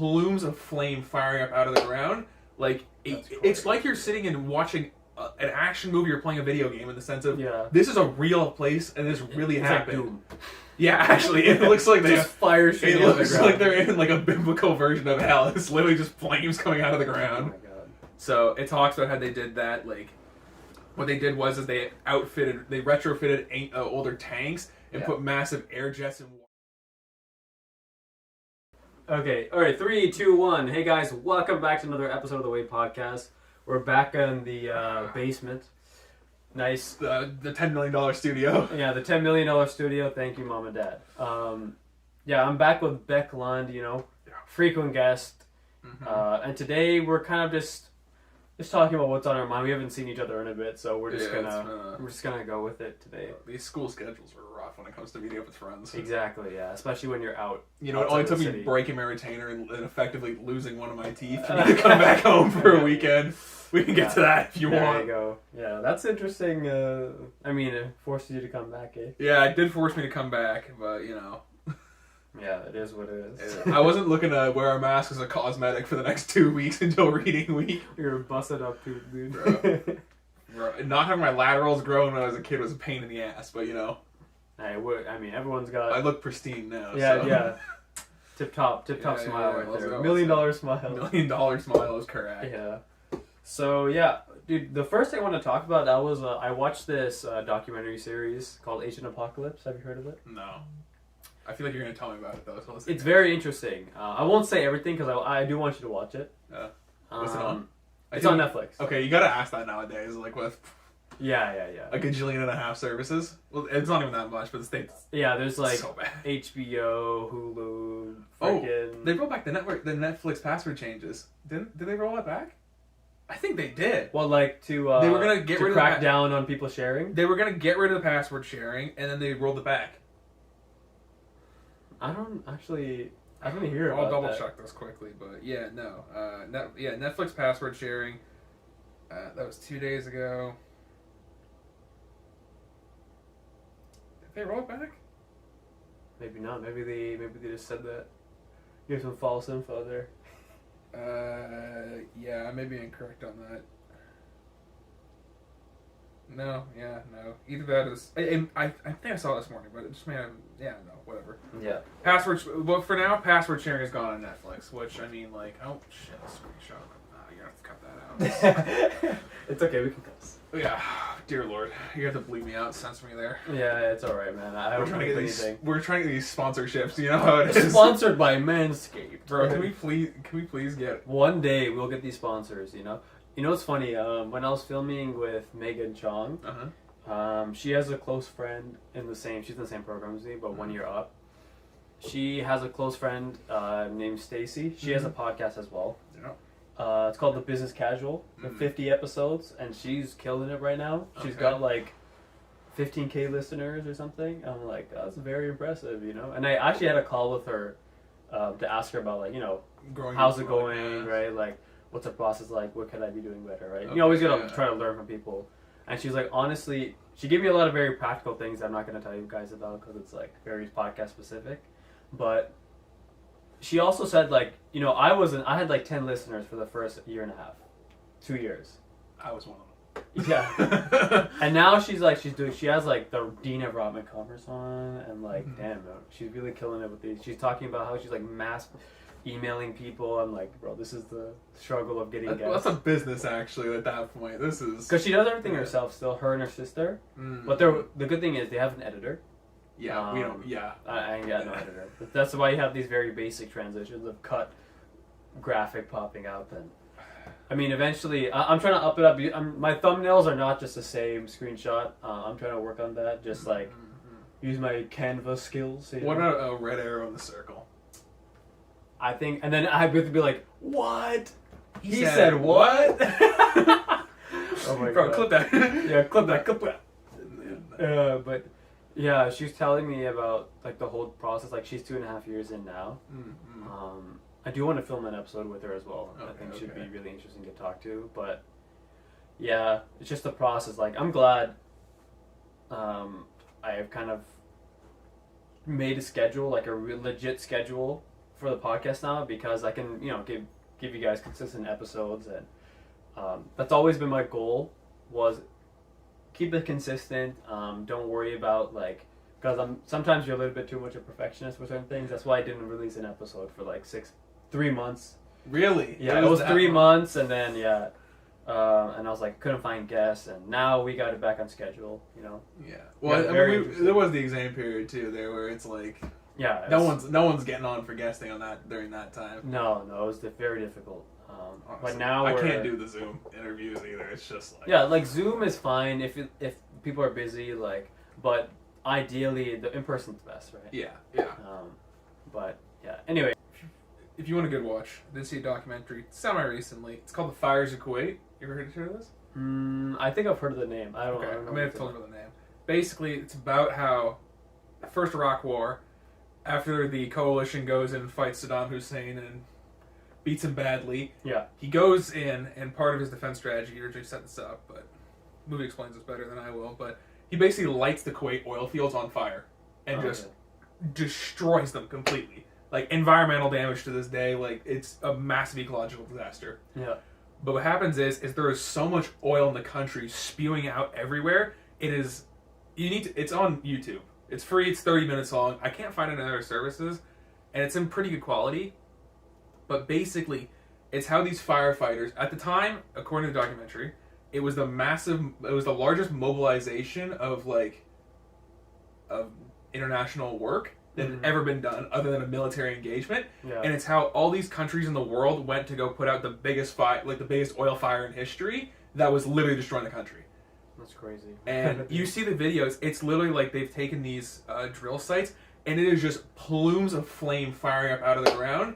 plumes of flame firing up out of the ground. Like it's like you're sitting and watching an action movie or playing a video game in the sense of this is a real place and this really happened. Like yeah, actually, it looks like they just fire shit. It looks like they're in like a biblical version of hell. It's literally just flames coming out of the ground. Oh my god! So it talks about how they did that. Like what they did was they retrofitted older tanks and put massive air jets in. Okay, all right, 3, 2, 1. Hey guys, welcome back to another episode of the Wade Podcast. We're back in the basement. Nice. The $10 million studio. Yeah, the $10 million studio. Thank you, Mom and Dad. I'm back with Beck Lund, frequent guest. Mm-hmm. And today we're kind of just talking about what's on our mind. We haven't seen each other in a bit, so we're just gonna go with it today. These school schedules are rough when it comes to meeting up with friends. Exactly, yeah. Especially when you're out. It only took me breaking my retainer and effectively losing one of my teeth for me to come back home for a weekend. We can get to that if you want. There you go. Yeah, that's interesting. It forces you to come back, eh? Yeah, it did force me to come back, but Yeah, it is what it is. I wasn't looking to wear a mask as a cosmetic for the next 2 weeks until reading week. You're busted up too, dude. Bro, not having my laterals grown when I was a kid was a pain in the ass, but everyone's got... I look pristine now. Yeah, so. yeah. Tip top smile right there. $1 million smile. $1 million smile is correct. Yeah. So, yeah. Dude, the first thing I want to talk about, that was, I watched this documentary series called Asian Apocalypse. Have you heard of it? No. I feel like you're going to tell me about it, though. So it's very interesting. I won't say everything, because I do want you to watch it. What's it on? It's on Netflix. Okay, you got to ask that nowadays, like with... Yeah. A gajillion and a half services. Well, it's not even that much, but the States. Yeah, there's like so bad. HBO, Hulu, freaking... they rolled back the Netflix password changes. Did they roll that back? I think they did. Well, like they were gonna get rid of crack down on people sharing. They were gonna get rid of the password sharing, and then they rolled it back. I didn't hear about that. I'll double check this quickly, but Netflix password sharing. That was 2 days ago. Did they roll it back? Maybe not. Maybe they just said that. You have some false info there. Yeah, I may be incorrect on that. No. Either that is... I think I saw it this morning, but it just may have... Yeah, no, whatever. Yeah. Well, for now, password sharing is gone on Netflix, which, oh, shit, a screenshot. You're going to have to cut that out. It's okay, we can cut this. Yeah, dear Lord. You have to bleep me out, censor me there. Yeah, it's alright, man. We're trying to get these sponsorships, you know how it is. Sponsored by Manscaped. Bro, can we please get... One day, we'll get these sponsors, You know what's funny? When I was filming with Megan Chong, she has a close friend she's in the same program as me, but 1 year up. She has a close friend named Stacy. She has a podcast as well. Yeah. It's called The Business Casual. 50 episodes, and she's killing it right now. She's got like 15K listeners or something. I'm like, that's very impressive, And I actually had a call with her to ask her about how's it going, right? Like, what's the process like? What could I be doing better, right? You always gotta try to learn from people. And she's like, honestly, she gave me a lot of very practical things I'm not gonna tell you guys about because it's like very podcast specific. But she also said I had like 10 listeners for the first year and a half, 2 years. I was one of them. Yeah. And now she has like the Dean of Rotman Commerce on, and damn, she's really killing it with these. She's talking about how she's like mass emailing people. I'm like, bro, this is the struggle of getting guests. That's a business, actually, at that point. This is... Because she does everything herself still, her and her sister. But the good thing is they have an editor. Yeah, we don't... Yeah. I ain't got no editor. That's why you have these very basic transitions of cut, graphic popping up, and... eventually, I'm trying to up it up. My thumbnails are not just the same screenshot. I'm trying to work on that, just use my Canva skills. What about a red arrow in the circle? I think, and then I have to be like, what? He said what? Oh my God. Clip that. Yeah, clip that. But yeah, she's telling me about the whole process. She's 2.5 years in now. I do want to film an episode with her as well. I think she'd be really interesting to talk to. But yeah, it's just the process. I'm glad I have kind of made a schedule, a legit schedule for the podcast now because I can give you guys consistent episodes, and that's always been my goal, was keep it consistent. Don't worry about because sometimes you're a little bit too much a perfectionist with certain things. That's why I didn't release an episode for 3 months. Really? Yeah, it was 3 months, and then and I was couldn't find guests, and now we got it back on schedule. Yeah. Well, there was the exam period too there where it's no one's getting on for guesting on that during that time. No, it was very difficult. Honestly, but now I can't do the Zoom interviews either. It's just Zoom is fine if people are busy, but ideally the in person's best, right? Yeah. But yeah. Anyway, if you want a good watch, I did see a documentary semi recently. It's called The Fires of Kuwait. You ever heard of this? I think I've heard of the name. I don't know. I may have told you the name. Basically, it's about how the first Iraq War, after the coalition goes in and fights Saddam Hussein and beats him badly. Yeah. He goes in, and part of his defense strategy, he originally set this up, but the movie explains this better than I will, but he basically lights the Kuwait oil fields on fire and just destroys them completely. Environmental damage to this day, it's a massive ecological disaster. Yeah. But what happens is there is so much oil in the country spewing out everywhere. It's on YouTube. It's free, it's 30 minutes long. I can't find it in other services, and it's in pretty good quality. But basically, it's how these firefighters, at the time, according to the documentary, it was the largest mobilization of international work that had ever been done other than a military engagement. Yeah. And it's how all these countries in the world went to go put out the biggest the biggest oil fire in history that was literally destroying the country. That's crazy. And you see the videos, it's literally they've taken these drill sites and it is just plumes of flame firing up out of the ground.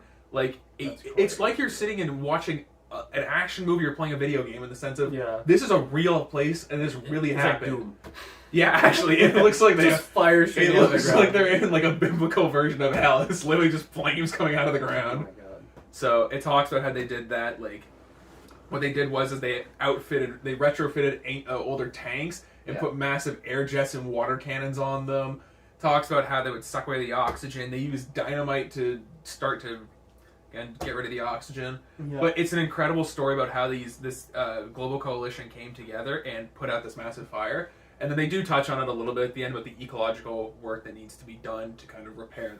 It's like you're sitting and watching an action movie or playing a video game in the sense of this is a real place and this really happened. Yeah, actually, it looks like they just fire shit. It looks like they're in a biblical version of hell. It's literally just flames coming out of the ground. Oh my god! So it talks about how they did that. What they did was they retrofitted older tanks and put massive air jets and water cannons on them. Talks about how they would suck away the oxygen. They used dynamite to start to get rid of the oxygen. Yeah. But it's an incredible story about how this global coalition came together and put out this massive fire. And then they do touch on it a little bit at the end with the ecological work that needs to be done to kind of repair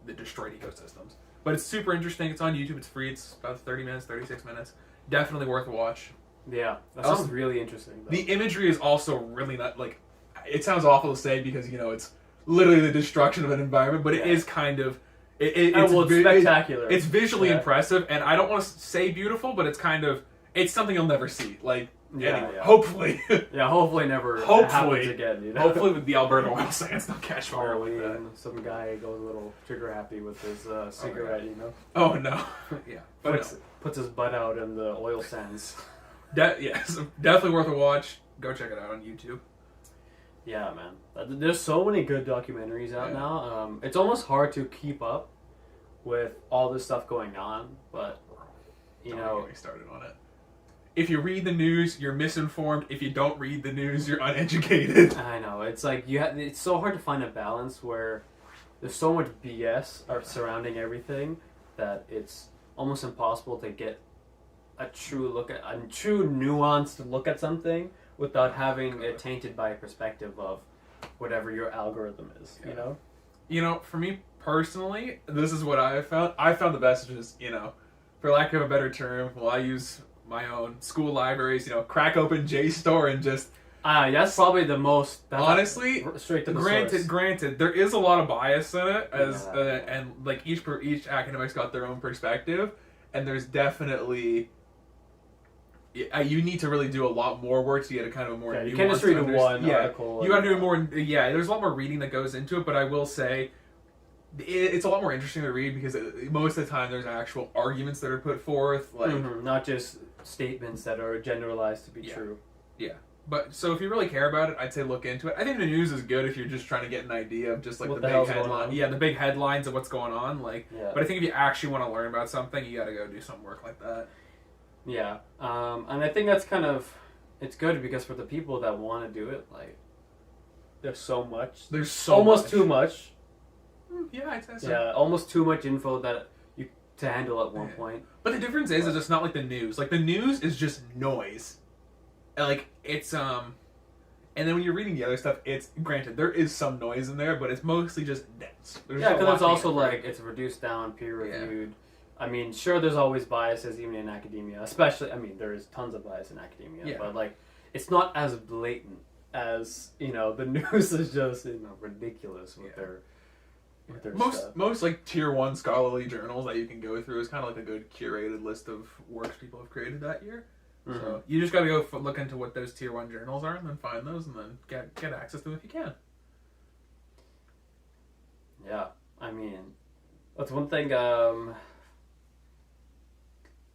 the destroyed ecosystems. But it's super interesting. It's on YouTube. It's free. It's about 30 minutes, 36 minutes. Definitely worth a watch. Yeah, that sounds really interesting. Though. The imagery is also really not it sounds awful to say because it's literally the destruction of an environment, but it is kind of it's spectacular. It's visually impressive, and I don't want to say beautiful, but it's something you'll never see. Hopefully. Hopefully never happens again. Hopefully with the Alberta oil sands don't catch fire like that. Some guy goes a little trigger happy with his cigarette, Oh no. Yeah. But puts his butt out in the oil sands. Yes, definitely worth a watch. Go check it out on YouTube. Yeah, man. There's so many good documentaries out now. It's almost hard to keep up with all this stuff going on, but don't get me started on it. If you read the news, you're misinformed. If you don't read the news, you're uneducated. I know. It's it's so hard to find a balance where there's so much BS surrounding everything that it's almost impossible to get a true nuanced look at something without having it tainted by a perspective of whatever your algorithm is. For me personally, this is what I found. I found the best just for lack of a better term, I use my own school libraries, crack open JSTOR and just... that's probably the most... honestly, straight to the source. Granted, there is a lot of bias in it, and each academic's got their own perspective, and there's definitely... you need to really do a lot more work to get a kind of more nuanced... You can't just read one article. You gotta do more... Yeah, there's a lot more reading that goes into it, but I will say... It's a lot more interesting to read because most of the time there's actual arguments that are put forth, not just statements that are generalized to be true. Yeah, but so if you really care about it, I'd say look into it. I think the news is good if you're just trying to get an idea of just the big headline. Yeah, the big headlines of what's going on. But I think if you actually want to learn about something, you got to go do some work like that. Yeah, and I think that's it's good because for the people that want to do it, there's so much. There's so almost much. Too much. Yeah, I'd say so. Yeah, almost too much info to handle at one point. But the difference is it's not like the news. Like, the news is just noise. Like, it's, and then when you're reading the other stuff, it's, granted, there is some noise in there, but it's mostly just dense. Yeah, because it's also, like, it's reduced down, peer-reviewed. Yeah. I mean, sure, there's always biases, even in academia. Especially, I mean, there is tons of bias in academia. Yeah. But, like, it's not as blatant as, you know, the news is just, you know, ridiculous with their... Most like tier 1 scholarly journals that you can go through is kind of like a good curated list of works people have created that year. Mm-hmm. So you just got to go look into what those tier 1 journals are and then find those and then get access to them if you can. Yeah, I mean, that's one thing.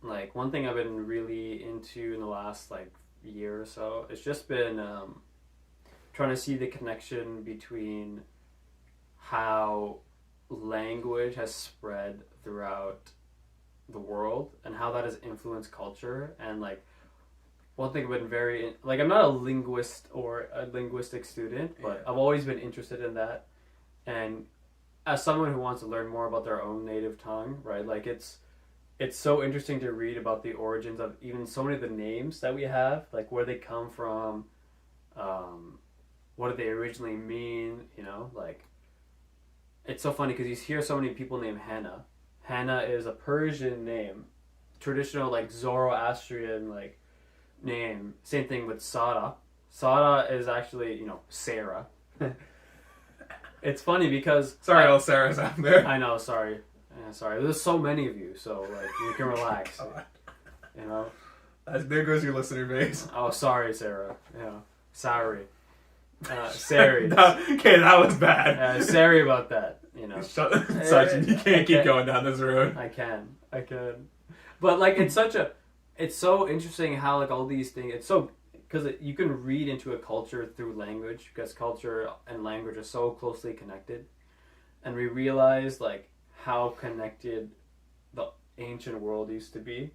Like one thing I've been really into in the last like year or so. It's just been trying to see the connection between how language has spread throughout the world and how that has influenced culture. And like one thing I've been very like, I'm not a linguist or a linguistic student, but I've always been interested in that. And as someone who wants to learn more about their own native tongue, right, like it's so interesting to read about the origins of even so many of the names that we have, like where they come from, what do they originally mean, you know, like it's so funny because you hear so many people named Hannah. Hannah is a Persian name, traditional like Zoroastrian like name. Same thing with Sada. Sada is actually, you know, Sarah. It's funny because sorry, all Sarahs out there. I know, sorry. Yeah, sorry. There's so many of you, so like you can relax. You know. There goes your listener base. Oh, sorry, Sarah. Yeah, sorry. Sorry. Okay, that was bad. Sorry about that. You know, Sergeant, you can't keep going down this road. I can. But like, it's so interesting how like all these things. It's so because you can read into a culture through language because culture and language are so closely connected, and we realize like how connected the ancient world used to be.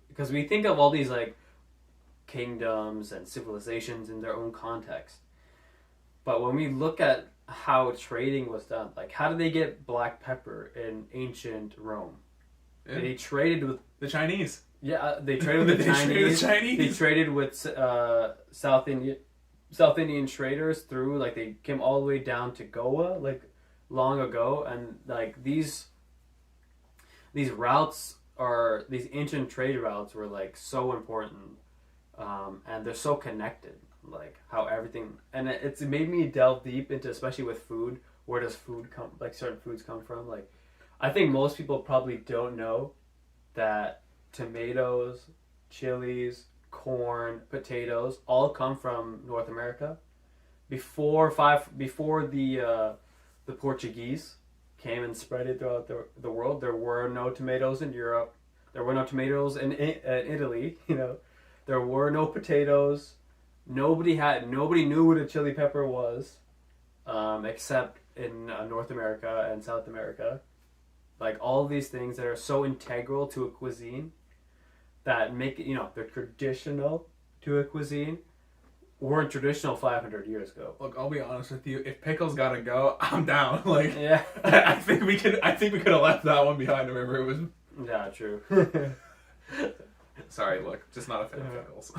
Because we think of all these like kingdoms and civilizations in their own context. But when we look at how trading was done, like how did they get black pepper in ancient Rome? Yeah. They traded with the Chinese. Yeah, they traded with the Chinese. They traded with South Indian traders through, like they came all the way down to Goa, like long ago, and like these routes are these ancient trade routes were like so important. And they're so connected, like how everything, and it's made me delve deep into, especially with food, where does food come, like certain foods come from. Like I think most people probably don't know that tomatoes, chilies, corn, potatoes all come from North America. Before the Portuguese came and spread it throughout the world, there were no tomatoes in Europe, there were no tomatoes in Italy, you know. There were no potatoes. Nobody knew what a chili pepper was, except in North America and South America. Like all these things that are so integral to a cuisine, that make it, you know, they're traditional to a cuisine, weren't traditional 500 years ago. Look, I'll be honest with you. If pickles gotta go, I'm down. Like, yeah, I think we could have left that one behind. Remember, it was. Yeah, true. Sorry, look, just not a fan of pickles.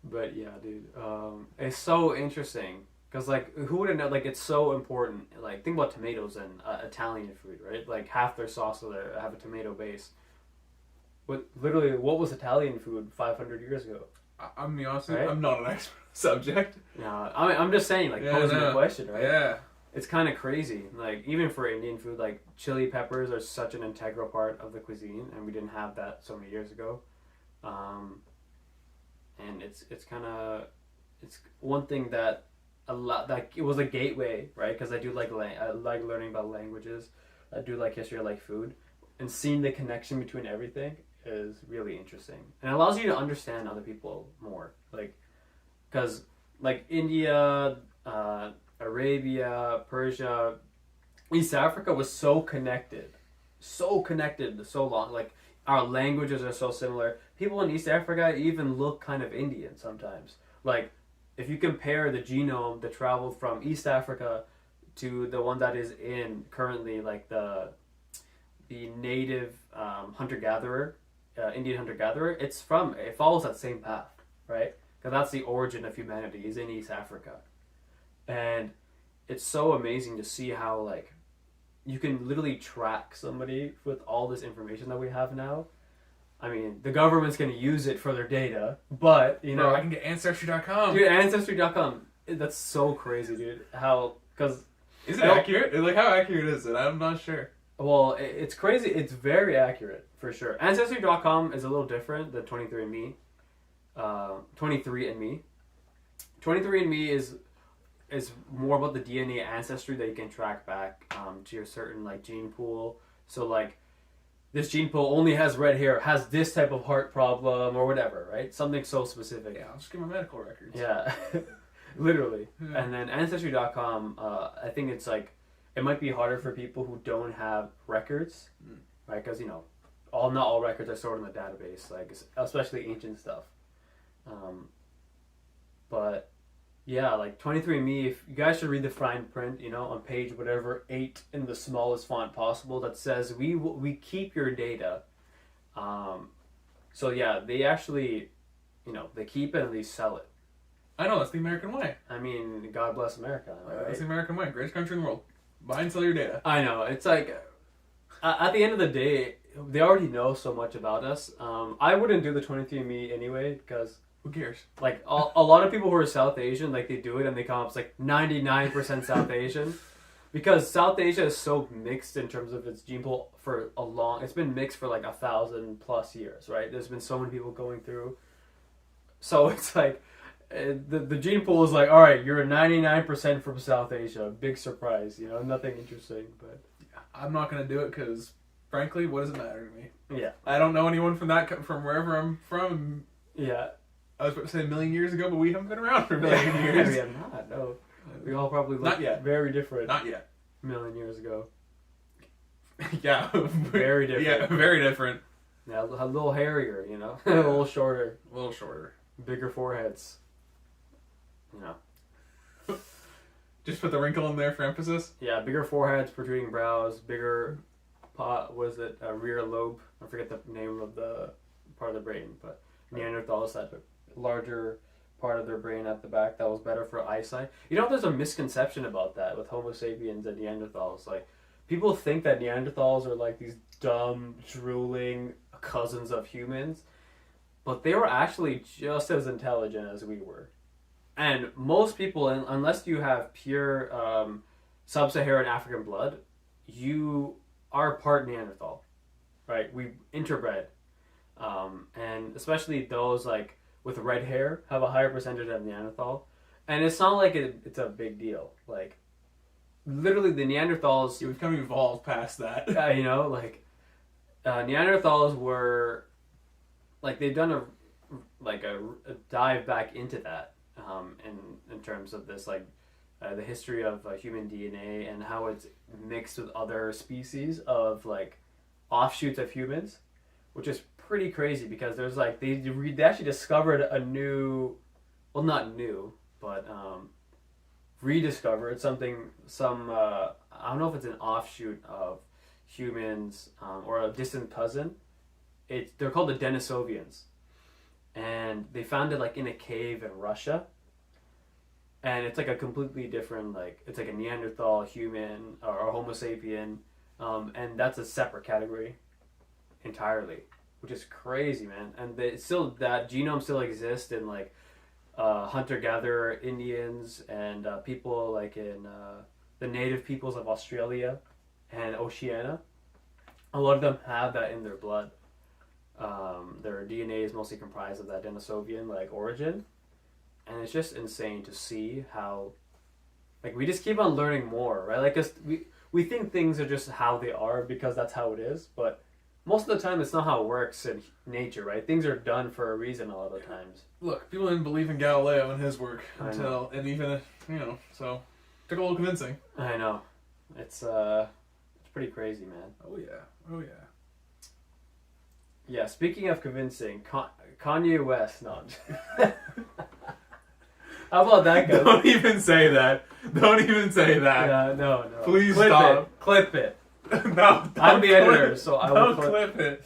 But yeah, dude, it's so interesting because like who would have known? Like it's so important. Like think about tomatoes and Italian food, right? Like half their sauce will have a tomato base. But literally, what was Italian food 500 years ago? I'm be honest, right? I'm not an expert subject. No, I'm just saying, like posing the question, right? Yeah. It's kind of crazy. Like even for Indian food, like chili peppers are such an integral part of the cuisine, and we didn't have that so many years ago. And it's one thing that a lot, like it was a gateway, right? Because I like learning about languages. I do like history. I like food, and seeing the connection between everything is really interesting, and it allows you to understand other people more. Like, because like India, Arabia, Persia, East Africa was so connected, so long. Like our languages are so similar. People in East Africa even look kind of Indian sometimes. Like, if you compare the genome that traveled from East Africa to the one that is in currently, like the native hunter-gatherer, Indian hunter-gatherer, it follows that same path, right? Because that's the origin of humanity, is in East Africa. And it's so amazing to see how, like, you can literally track somebody with all this information that we have now. I mean, the government's going to use it for their data, but, you know... Bro, I can get Ancestry.com. Dude, Ancestry.com, that's so crazy, dude. How, because... Is it accurate? Like, how accurate is it? I'm not sure. Well, it's crazy. It's very accurate, for sure. Ancestry.com is a little different than 23andMe. 23andMe. 23andMe is more about the DNA ancestry that you can track back to your certain, like, gene pool. So, like, this gene pool only has red hair, has this type of heart problem, or whatever, right? Something so specific. Yeah, I'll just give my medical records. Yeah, literally. Yeah. And then Ancestry.com, I think it's, like, it might be harder for people who don't have records, right? Because, you know, not all records are stored in the database, like, especially ancient stuff. But yeah, like 23andMe, if you guys should read the fine print, you know, on page whatever 8 in the smallest font possible that says we keep your data. So yeah, they actually, you know, they keep it and they sell it. I know, that's the American way. I mean, God bless America. Right? That's the American way. Greatest country in the world. Buy and sell your data. I know. It's like, at the end of the day, they already know so much about us. I wouldn't do the 23andMe anyway, because... Who cares? Like, a lot of people who are South Asian, like, they do it and they come up as, like, 99% South Asian. Because South Asia is so mixed in terms of its gene pool for it's been mixed for, like, 1,000+ years, right? There's been so many people going through. So it's like, the gene pool is like, all right, you're a 99% from South Asia. Big surprise, you know, nothing interesting, but... I'm not going to do it because, frankly, what does it matter to me? Yeah. I don't know anyone from wherever I'm from. Yeah. I was about to say a million years ago, but we haven't been around for a million years. We have not, no. We all probably look very different. Not yet. A million years ago. Yeah. Very different. Yeah, very different. Yeah, a little hairier, you know? A little shorter. A little shorter. Bigger foreheads. You know. Just put the wrinkle in there for emphasis? Yeah, bigger foreheads, protruding brows, bigger rear lobe. I forget the name of the part of the brain, but Neanderthals had a larger part of their brain at the back that was better for eyesight. You know, there's a misconception about that with Homo sapiens and Neanderthals. Like, people think that Neanderthals are like these dumb, drooling cousins of humans, but they were actually just as intelligent as we were. And most people, unless you have pure sub-Saharan African blood, you are part Neanderthal, right? We interbred. And especially those, like, with red hair have a higher percentage of Neanderthal. And it's not like it's a big deal. Like, literally the Neanderthals... Yeah, we've kind of evolved past that. You know, like, Neanderthals were... Like, they've done a dive back into that in terms of this, like, the history of human DNA and how it's mixed with other species of, like, offshoots of humans, which is pretty crazy because there's, like, they actually discovered a new, well, not new, but rediscovered some I don't know if it's an offshoot of humans or a distant cousin. They're called the Denisovians, and they found it, like, in a cave in Russia, and it's like a completely different, like, it's like a Neanderthal human or Homo sapien, and that's a separate category entirely, which is crazy, man. And that genome still exists in, like, hunter-gatherer Indians and people, like, in the native peoples of Australia and Oceania. A lot of them have that in their blood. Their DNA is mostly comprised of that Denisovian, like, origin. And it's just insane to see how, like, we just keep on learning more, right? Like, 'cause we think things are just how they are because that's how it is, but most of the time it's not how it works in nature, right? Things are done for a reason a lot of the times. Look, people didn't believe in Galileo and his work and even, you know, so it took a little convincing. I know. It's pretty crazy, man. Oh yeah. Yeah, speaking of convincing, Kanye West, no. How about that, guys? Don't even say that. Don't even say that. Yeah, no. Please stop. Clip it. No, I'm the editor, so I will clip it.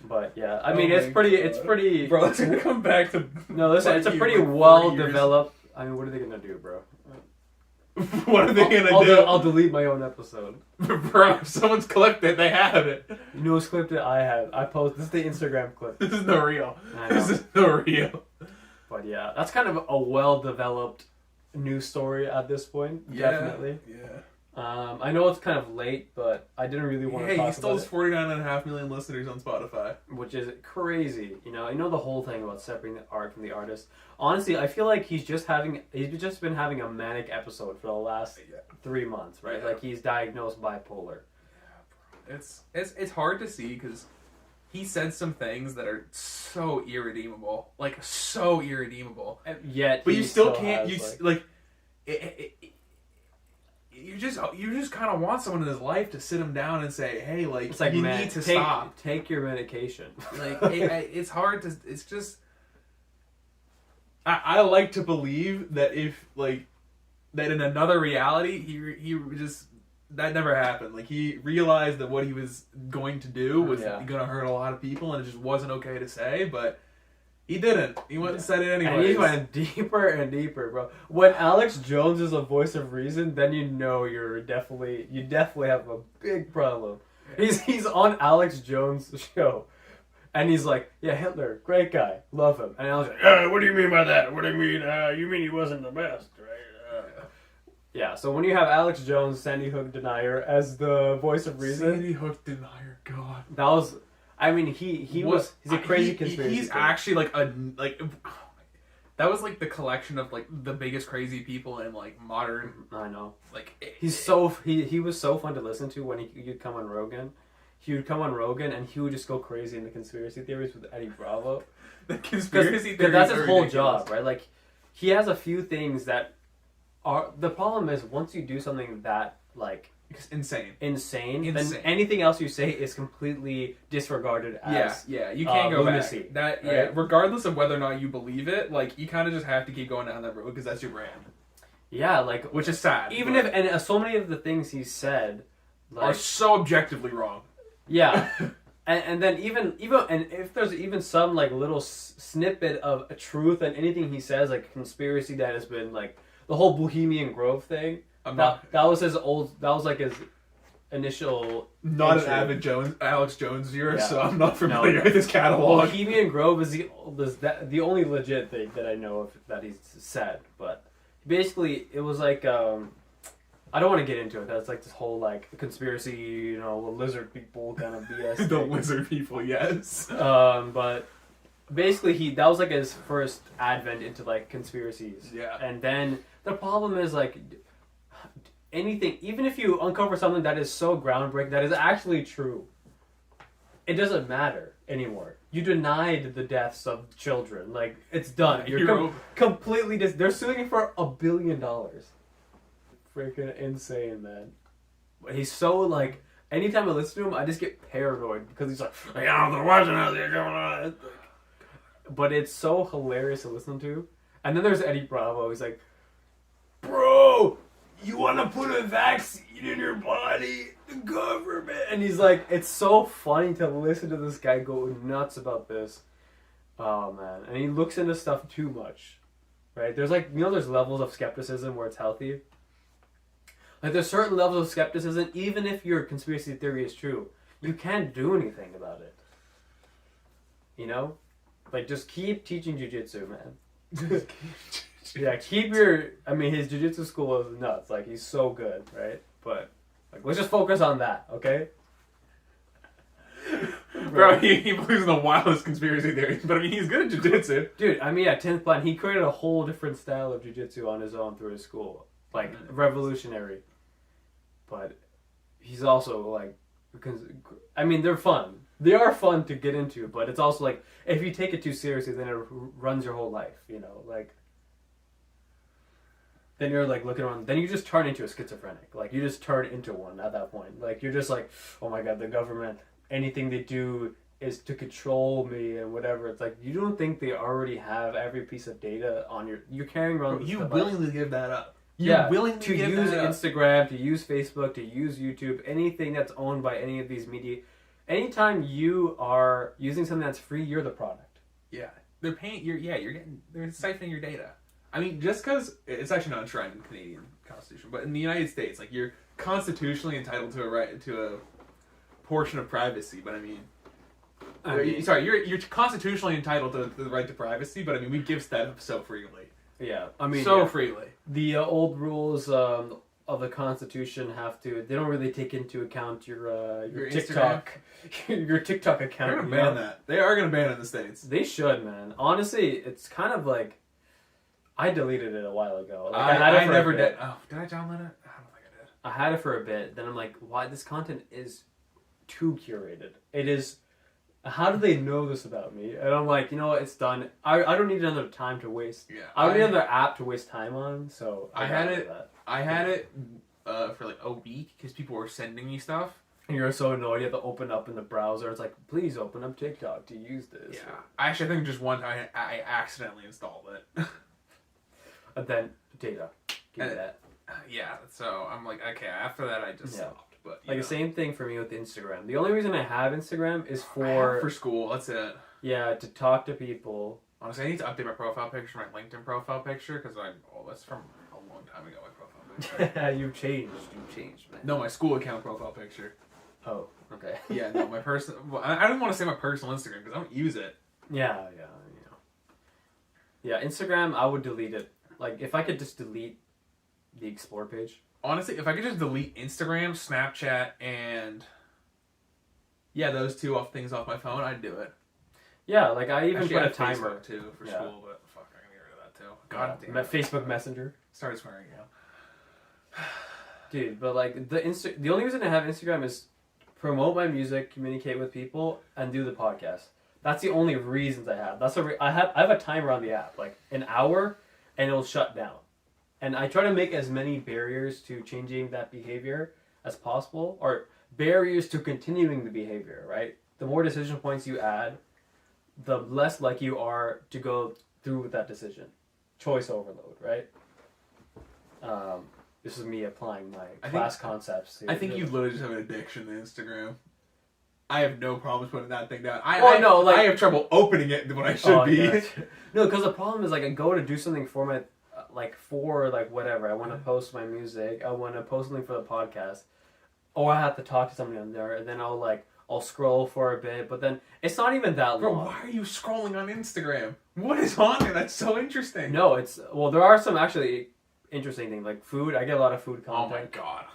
But yeah, I mean, it's pretty. Bro, let's come back to. No, listen, it's a pretty well developed. I mean, what are they gonna do, bro? What are they gonna do? I'll delete my own episode. Bro, if someone's clipped it, they have it. You know who's clipped it? I have. I post. This is the Instagram clip. This is the real. This is the real. But yeah, that's kind of a well-developed news story at this point. Yeah, definitely. Yeah. I know it's kind of late, but I didn't really want to talk about it. He still has 49.5 million listeners on Spotify. Which is crazy. You know the whole thing about separating the art from the artist. Honestly, I feel like he's just been having a manic episode for the last 3 months, right? Yeah. Like he's diagnosed bipolar. Yeah, bro. It's hard to see because he said some things that are so irredeemable. Like, so irredeemable. Yet, but you still can't, you just kind of want someone in his life to sit him down and say, hey, like, you need to stop. Take your medication. Like, it's hard to, it's just, I like to believe that if, like, that in another reality, he just, that never happened. Like, he realized that what he was going to do was going to hurt a lot of people, and it just wasn't okay to say, but he didn't. He went and said it anyway. And he went deeper and deeper, bro. When Alex Jones is a voice of reason, then you know you definitely have a big problem. He's on Alex Jones' show, and he's like, yeah, Hitler, great guy, love him. And Alex like, what do you mean by that? What do you mean? You mean he wasn't the best, right? Yeah, so when you have Alex Jones, Sandy Hook denier, as the voice of reason... Sandy Hook denier, God. That was... I mean, he's a crazy conspiracy He's theory. actually, that was, like, the collection of, like, the biggest crazy people in, like, modern... I know. Like... He was so fun to listen to when he'd come on Rogan. He would come on Rogan, and he would just go crazy in the conspiracy theories with Eddie Bravo. The conspiracy theories that's his whole job, right? Like, he has a few things that... The problem is once you do something that like insane, then anything else you say is completely disregarded as you can't go lunacy. Back. That regardless of whether or not you believe it, like you kind of just have to keep going down that road because that's your brand. Yeah, like which is sad. And so many of the things he said are so objectively wrong. Yeah. And then even and if there's even some like little snippet of a truth in anything he says, like conspiracy that has been like the whole Bohemian Grove thing. That was his initial. Not an avid Alex Jones viewer, so I'm not familiar with his catalog. Bohemian Grove is the only legit thing that I know of that he's said. But basically, it was like I don't want to get into it. That's like this whole like conspiracy, lizard people kind of BS. The lizard people, yes. But basically, that was like his first advent into like conspiracies. Yeah. And then the problem is like anything, even if you uncover something that is so groundbreaking that is actually true, it doesn't matter anymore. You denied the deaths of children. Like it's done. You're completely they're suing you for $1 billion. Freaking insane, man. But he's so like. Anytime I listen to him, I just get paranoid because he's like, they're watching out there going on. But it's so hilarious to listen to. And then there's Eddie Bravo. He's like, bro, you want to put a vaccine in your body? The government. And he's like, it's so funny to listen to this guy go nuts about this. Oh, man. And he looks into stuff too much. Right? There's like, there's levels of skepticism where it's healthy. Like, there's certain levels of skepticism, even if your conspiracy theory is true. You can't do anything about it. Like, just keep teaching jiu-jitsu, man. Yeah, his jiu-jitsu school is nuts. Like, he's so good, right? But, like, let's just focus on that, okay? Bro, he believes in the wildest conspiracy theories, but I mean, he's good at jiu-jitsu. Dude, 10th Plan, he created a whole different style of jiu-jitsu on his own through his school. Like, revolutionary. But he's also, like, because, they're fun. They are fun to get into, but it's also, like, if you take it too seriously, then it runs your whole life, like, then you're, like, looking around, then you just turn into a schizophrenic. Like, you just turn into one at that point. Like, you're just like, oh my god, the government, anything they do is to control me and whatever. It's like, you don't think they already have every piece of data on you're carrying around. You willingly give that up. Willingly to use Instagram, to use Facebook, to use YouTube, anything that's owned by any of these media. Anytime you are using something that's free, you're the product. Yeah, they're paying. They're siphoning your data. I mean, just because it's actually not enshrined in the Canadian Constitution, but in the United States, like, you're constitutionally entitled to a portion of privacy. But I mean, you're constitutionally entitled to the right to privacy. But I mean, we give that up so freely. Yeah, I mean, freely. The old rules of the Constitution they don't really take into account your TikTok, your TikTok account. They're gonna ban that. They are gonna ban it in the States. They should, man. Honestly, it's kind of like, I deleted it a while ago. Like, I never did. Oh, did I download it? I don't think I did. I had it for a bit. Then I'm like, why? This content is too curated. It is. How do they know this about me? And I'm like, it's done. I don't need another time to waste. Yeah, I don't need another app to waste time on. So I had it for like a week because people were sending me stuff. And you're so annoyed. You have to open up in the browser. It's like, please open up TikTok to use this. Yeah, I think just one time I accidentally installed it. And then data, give me that. Yeah, so I'm like, okay. After that, I just stopped. But the same thing for me with Instagram. The only reason I have Instagram is for school. That's it. Yeah, to talk to people. Honestly, I need to update my profile picture, my LinkedIn profile picture, because that's from a long time ago. My profile picture. You've changed, man. No, my school account profile picture. Oh, okay. Yeah, no, my personal. Well, I don't want to say my personal Instagram because I don't use it. Yeah. Yeah, Instagram, I would delete it. Like, if I could just delete the explore page. Honestly, if I could just delete Instagram, Snapchat, and those two things off my phone, I'd do it. Yeah, like I even put a timer Facebook too for school, but fuck, I'm gonna get rid of that too. God damn it. Facebook Messenger. Started swearing again. Dude, but like the only reason I have Instagram is promote my music, communicate with people, and do the podcast. That's the only reasons I have. I have a timer on the app, like an hour, and it'll shut down. And I try to make as many barriers to changing that behavior as possible, or barriers to continuing the behavior, right? The more decision points you add, the less likely you are to go through with that decision. Choice overload, right? This is me applying my class concepts. I think you literally just have an addiction to Instagram. I have no problems putting that thing down. I have trouble opening it when I should be. Yeah. No, because the problem is, like, I go to do something for my... whatever. I want to post my music. I want to post something for the podcast. Or I have to talk to somebody on there, and then I'll scroll for a bit, but then it's not even that long. Bro, why are you scrolling on Instagram? What is on there? That's so interesting. No, there are some actually interesting things, like food. I get a lot of food content. Oh my god.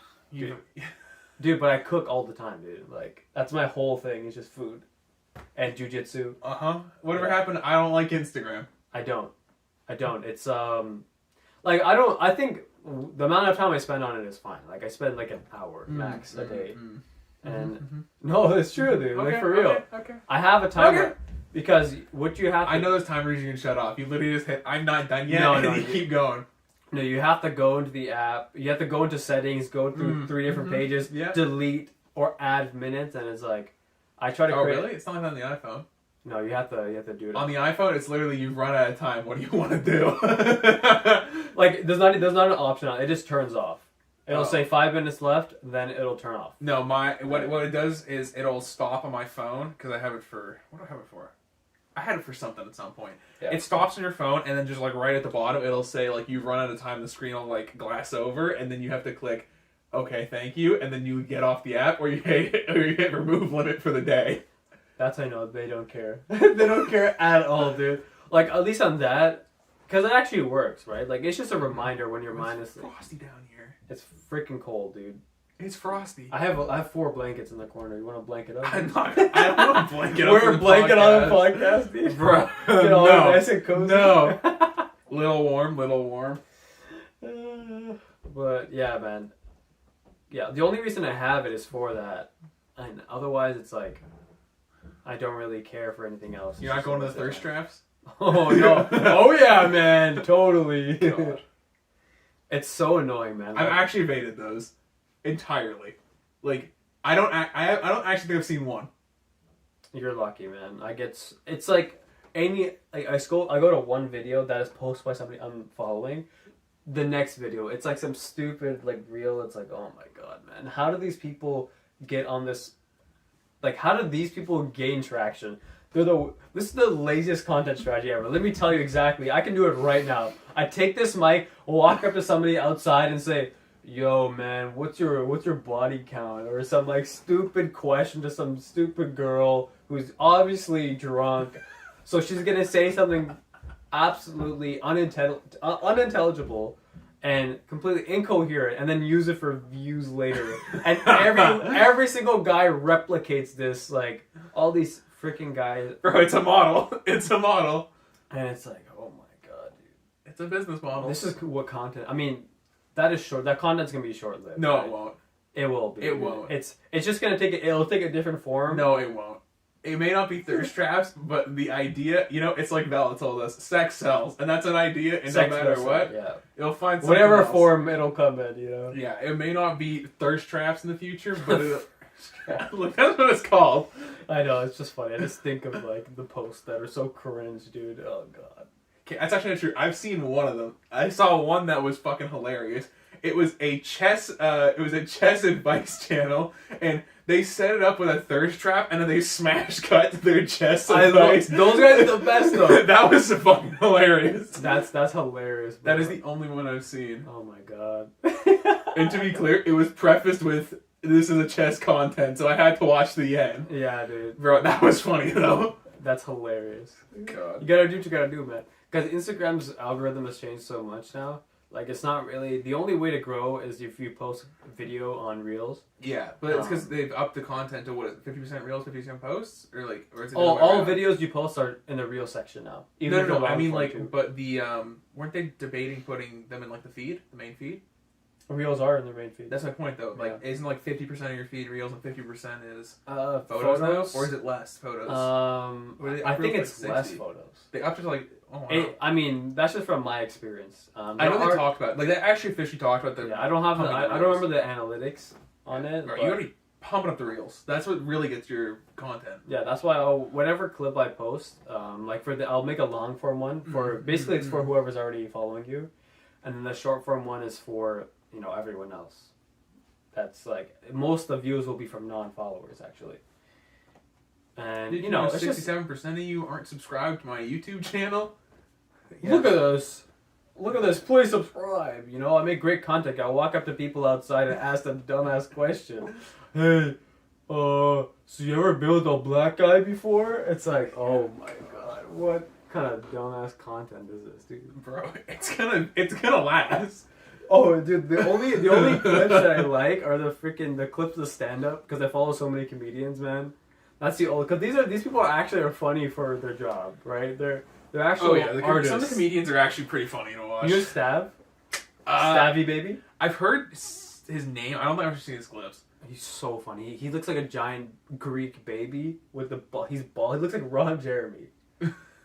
Dude, but I cook all the time, dude. Like, that's my whole thing, is just food. And jujitsu. Uh-huh. Whatever happened, I don't like Instagram. I don't. It's, I think the amount of time I spend on it is fine. Like, I spend like an hour max a day. And no, it's true, dude. Okay, like, for real. Okay. I have a timer because what you have to... I know those timers you can shut off. You literally just hit, I'm not done yet, no, you keep going. No, you have to go into the app. You have to go into settings, go through 3 different pages, delete or add minutes, and it's like, I try to create... Oh, really? It's not like that on the iPhone. No, you have to do it. On the iPhone, it's literally you've run out of time. What do you want to do? Like, there's not an option on it. It just turns off. It'll say 5 minutes left, then it'll turn off. No, what it does is it'll stop on my phone because I have it for... What do I have it for? I had it for something at some point. Yeah. It stops on your phone, and then just like right at the bottom, it'll say like you've run out of time. The screen will like glass over, and then you have to click, okay, thank you, and then you get off the app, or you hit remove limit for the day. That's how I know they don't care. They don't care at all, dude. Like, at least on that, because it actually works, right? Like, it's just a reminder when your mind is... It's frosty down here. It's freaking cold, dude. It's frosty. I have 4 blankets in the corner. You want to blanket up? I don't want to blanket up. Wear a blanket on the podcast, dude. Bro, get all nice and cozy. No. Little warm. But, yeah, man. Yeah, the only reason I have it is for that. And otherwise, it's like... I don't really care for anything else. You're not going to the thirst traps? Oh, no. Oh, yeah, man. Totally. God. It's so annoying, man. I've actually evaded those entirely. Like, I don't actually think I've seen one. You're lucky, man. It's like I go to one video that is posted by somebody I'm following. The next video, it's like some stupid like reel. It's like, oh my god, man, how do these people get on this? Like, how do these people gain traction? This is the laziest content strategy ever. Let me tell you exactly. I can do it right now. I take this mic, walk up to somebody outside, and say, "Yo, man, what's your body count?" Or some like stupid question to some stupid girl who's obviously drunk. So she's gonna say something absolutely unintelligible and completely incoherent, and then use it for views later. And every single guy replicates this, like all these freaking guys. Bro, it's a model. It's a model. And it's like, oh my god, dude. It's a business model. This is what content. I mean, that is short. That content's gonna be short-lived. No, right? it won't. It will be. It won't. It's just gonna it'll take a different form. No, it won't. It may not be thirst traps, but the idea, it's like Vala told us, sex sells, and that's an idea, and no matter what, it'll find something whatever else. form it'll come in, Yeah, it may not be thirst traps in the future, but look, that's what it's called. I know, it's just funny. I just think of like the posts that are so cringe, dude. Oh god. Okay, that's actually not true. I've seen one of them. I saw one that was fucking hilarious. It was a chess advice channel, and they set it up with a thirst trap, and then they smash cut their chess advice. Those guys are the best, though. That was fucking hilarious. That's hilarious, bro. That is the only one I've seen. Oh my god. And to be clear, it was prefaced with, "This is a chess content," so I had to watch the end. Yeah, dude. Bro, that was funny, though. That's hilarious. God. You gotta do what you gotta do, man. Because Instagram's algorithm has changed so much now. Like, it's not really... The only way to grow is if you post video on Reels. Yeah, but it's because they've upped the content to, what is it, 50% Reels, 50% posts? Or is it... All videos you post are in the Reel section now. No, I mean, like, but the... weren't they debating putting them in, like, the main feed? Reels are in the main feed. That's my point, though. Like, isn't, like, 50% of your feed Reels and 50% is photos now? Or is it less photos? I think it's less photos. They upped it to, like... Oh, wow. I mean, that's just from my experience. I know they talked about it. Like, they actually officially talked about the... Yeah, I don't remember the analytics on it. Right, you gotta be pumping up the Reels. That's what really gets your content. Yeah, that's why whatever clip I post, like I'll make a long form one for... Basically, it's for whoever's already following you. And then the short form one is for, everyone else. That's, like... Most of the views will be from non-followers, actually. And, Did you know 67% of you aren't subscribed to my YouTube channel? Yeah. Look at this. Look at this. Please subscribe. I make great content. I walk up to people outside and ask them dumbass question. Hey, so you ever built a black guy before? It's like, oh my god, what kind of dumbass content is this, dude? Bro, it's gonna last. Oh, dude, the only clips that I like are the clips of stand up because I follow so many comedians, man. That's the old, because these people are funny for their job, right? They're actually artists. Some of the comedians are actually pretty funny to watch. You know Stav? Stabby Baby? I've heard his name. I don't think I've ever seen his clips. He's so funny. He looks like a giant Greek baby with the ball. He's bald. He looks like Ron Jeremy.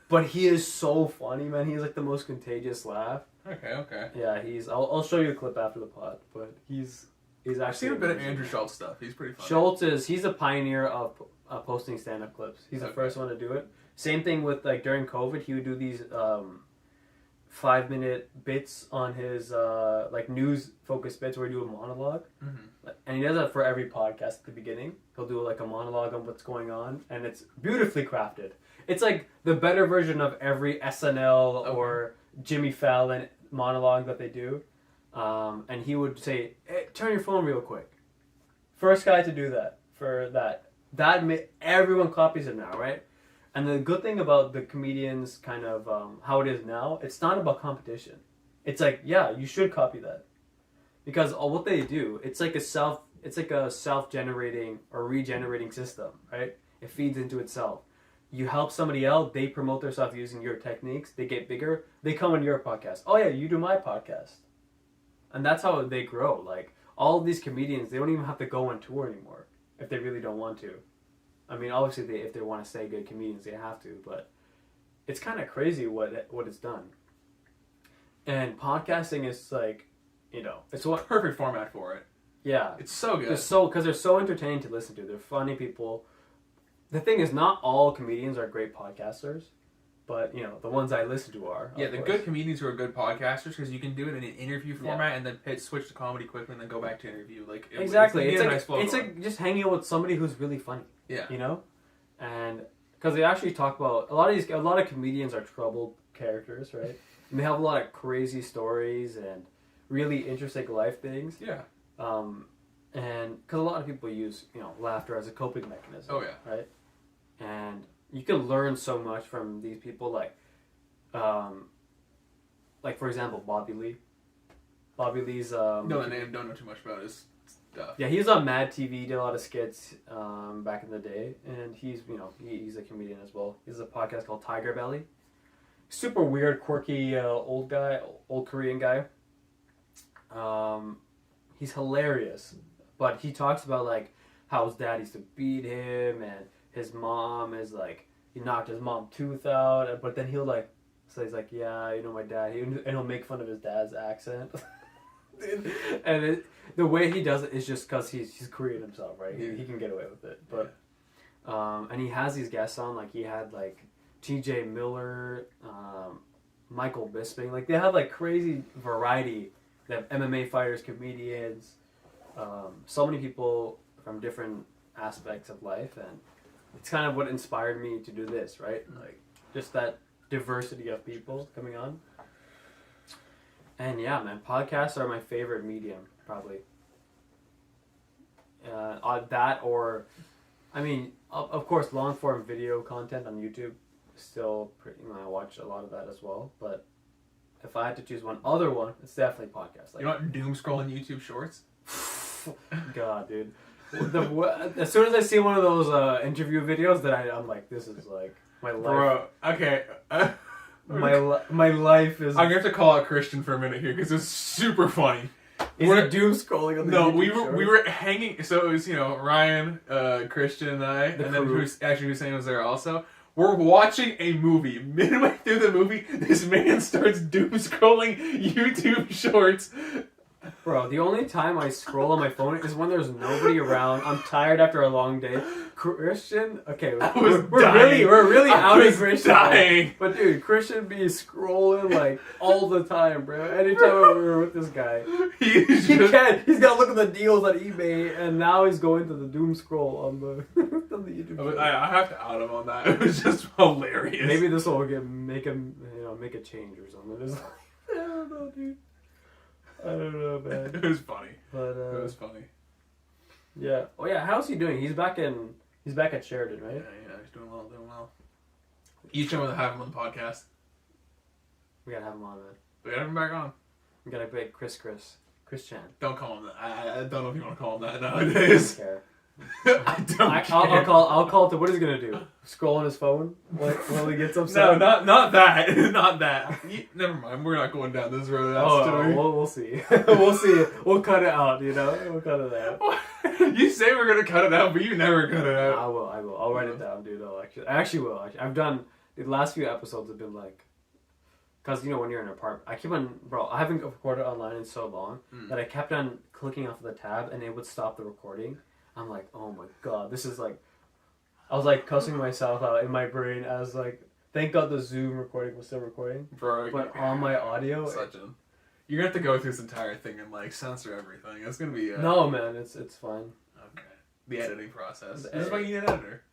But he is so funny, man. He has like the most contagious laugh. Okay. Yeah, I'll show you a clip after the pod, but he's actually... I've seen a bit of Andrew Schultz stuff. He's pretty funny. Schultz he's a pioneer of posting stand-up clips. He's the first one to do it. Same thing with, like, during COVID, he would do these 5-minute bits on his, news-focused bits where he do a monologue. Mm-hmm. And he does that for every podcast at the beginning. He'll do, like, a monologue on what's going on, and it's beautifully crafted. It's, like, the better version of every SNL or Jimmy Fallon monologue that they do. And he would say, hey, turn your phone real quick. First guy to do that for that. Everyone copies it now, right? And the good thing about the comedians kind of how it is now, it's not about competition. It's like, yeah, you should copy that. Because what they do, it's like a self-generating or regenerating system, right? It feeds into itself. You help somebody else, they promote themselves using your techniques, they get bigger, they come on your podcast. Oh yeah, you do my podcast. And that's how they grow. Like, all of these comedians, they don't even have to go on tour anymore if they really don't want to. I mean, obviously, if they want to stay good comedians, they have to. But it's kind of crazy what it's done. And podcasting is like, it's what perfect format for it. Yeah, it's so good. Because they're so entertaining to listen to. They're funny people. the thing is, not all comedians are great podcasters, but you know the ones I listen to are. Yeah, the good comedians who are good podcasters, because you can do it in an interview format and then switch to comedy quickly and then go back to interview. Like exactly, it's like just hanging out with somebody who's really funny. Yeah, you know, and because they actually talk about a lot of comedians are troubled characters, right? And they have a lot of crazy stories and really interesting life things. Yeah. And because a lot of people use laughter as a coping mechanism. Oh yeah. Right. And you can learn so much from these people, like for example, Bobby Lee. Bobby Lee's don't know too much about his stuff. Yeah, he was on Mad TV, did a lot of skits back in the day, and he's he's a comedian as well. He has a podcast called Tiger Belly. Super weird, quirky old Korean guy. He's hilarious, but he talks about like how his dad used to beat him and his mom is like, he knocked his mom tooth out, but then he'll like, so he's like, yeah, my dad, and he'll make fun of his dad's accent. And the way he does it is just because he's Korean himself, right? He can get away with it. But and he has these guests on, like he had like T.J. Miller, Michael Bisping, like they have like crazy variety. They have MMA fighters, comedians, so many people from different aspects of life, and it's kind of what inspired me to do this, right? Like just that diversity of people coming on. And yeah, man, podcasts are my favorite medium, probably. That or, I mean, of course, long form video content on YouTube, still pretty. I watch a lot of that as well. But if I had to choose one other one, it's definitely podcasts. Like, you're not doom scrolling YouTube Shorts. God, dude. As soon as I see one of those interview videos, then I'm like, this is like my life. Bro, okay. My life is. I'm gonna have to call out Christian for a minute here because it's super funny. We're doom scrolling on the YouTube we were hanging. So it was Ryan, Christian, and I, and then Hussein was there also. We're watching a movie. Midway through the movie, this man starts doom scrolling YouTube Shorts. Bro, the only time I scroll on my phone is when there's nobody around. I'm tired after a long day. Christian, okay, we're really outing Christian. Dying. But dude, Christian be scrolling like all the time, bro. Anytime we're with this guy, he's got to look at the deals on eBay, and now he's going to the doom scroll on the on the YouTube. I have to out him on that. It was just hilarious. Maybe this will make him make a change or something. I don't know, dude. I don't know, man. It was funny. But it was funny. Yeah. Oh yeah. How's he doing? He's back at Sheridan, right? Yeah. He's doing well. Each time we'll have him on the podcast. We gotta have him on, man. We gotta have him back on. We gotta break Chris Chan. Don't call him that. I don't know if you want to call him that nowadays. I don't care. I don't care. I'll call it. What is he gonna do? Scroll on his phone while he gets upset? No, not that. Not that. Never mind. We're not going down this road. We'll see. We'll see. We'll cut it out. We'll cut it out. You say we're gonna cut it out, but you never cut it out. I will. I'll write it down, dude. I actually will. I've done the last few episodes have been like, because when you're in an apartment, I haven't recorded online in so long that I kept on clicking off the tab and it would stop the recording. I'm like, oh my god, this is like, I was like cussing myself out in my brain as like, thank god the Zoom recording was still recording. Bro, but on my audio, you're gonna have to go through this entire thing and like censor everything. It's gonna be no, man, it's fine. Okay, the editing process. This is why you need an editor.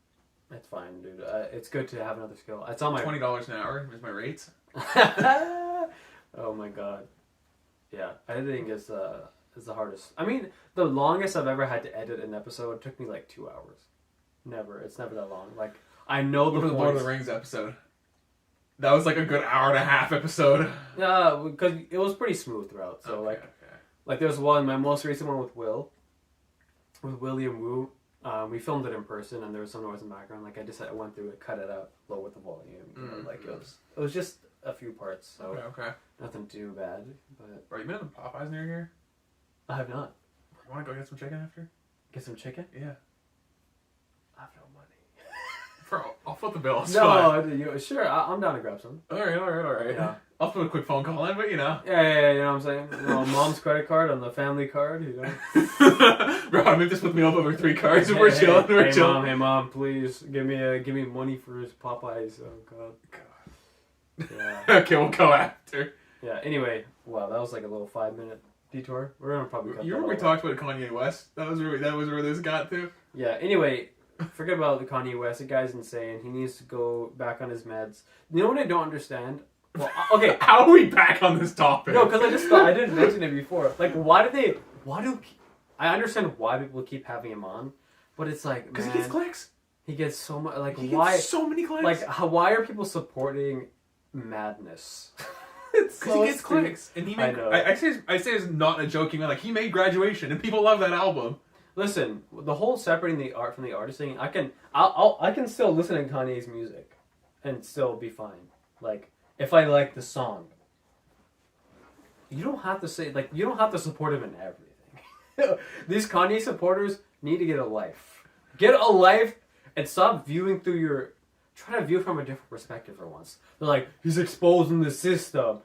It's fine, dude. It's good to have another skill. It's on my $20 an hour is my rates. Oh my god, yeah, editing is the hardest. I mean, the longest I've ever had to edit an episode took me like 2 hours. It's never that long. Like, I know the Lord of the Rings episode. That was like a good hour and a half episode. Yeah, because it was pretty smooth throughout. So like there's my most recent one with William Wu. We filmed it in person, and there was some noise in the background. Like I went through it, cut it out, lowered the volume. Like it was just a few parts. So okay. Nothing too bad. But bro, you been at the Popeyes near here? I have not. You want to go get some chicken after? Get some chicken? Yeah. I have no money. Bro, I'll foot the bill. No, sure. I'm down to grab some. All right. Yeah. I'll put a quick phone call in, but you know. Yeah, you know what I'm saying? You know, mom's credit card on the family card, you know? Bro, I mean, just put me up over 3 cards and we're chilling. We're chilling. Hey mom, please give me money for his Popeyes. Oh god. Yeah. Okay, we'll go after. Yeah. Anyway, wow, that was like a little 5-minute detour. We're gonna probably cut You that remember we all talked about Kanye West? That was where this got to. Yeah. Anyway, forget about the Kanye West. The guy's insane. He needs to go back on his meds. You know what I don't understand? Well, okay. How are we back on this topic? No, because I just thought I didn't mention it before. Like, why do I understand why people keep having him on, but it's like, because he gets clicks. He gets so much. Like, he why? Gets so many clicks. Like, why are people supporting madness? It's because he gets clicks, and he made. I know. I say it's not a joking man. Like, he made Graduation, and people love that album. Listen, the whole separating the art from the artist thing, I can still listen to Kanye's music, and still be fine. Like, if I like the song, you don't have to support him in everything. These Kanye supporters need to get a life. Get a life and stop viewing through your. Try to view from a different perspective for once. They're like, he's exposing the system.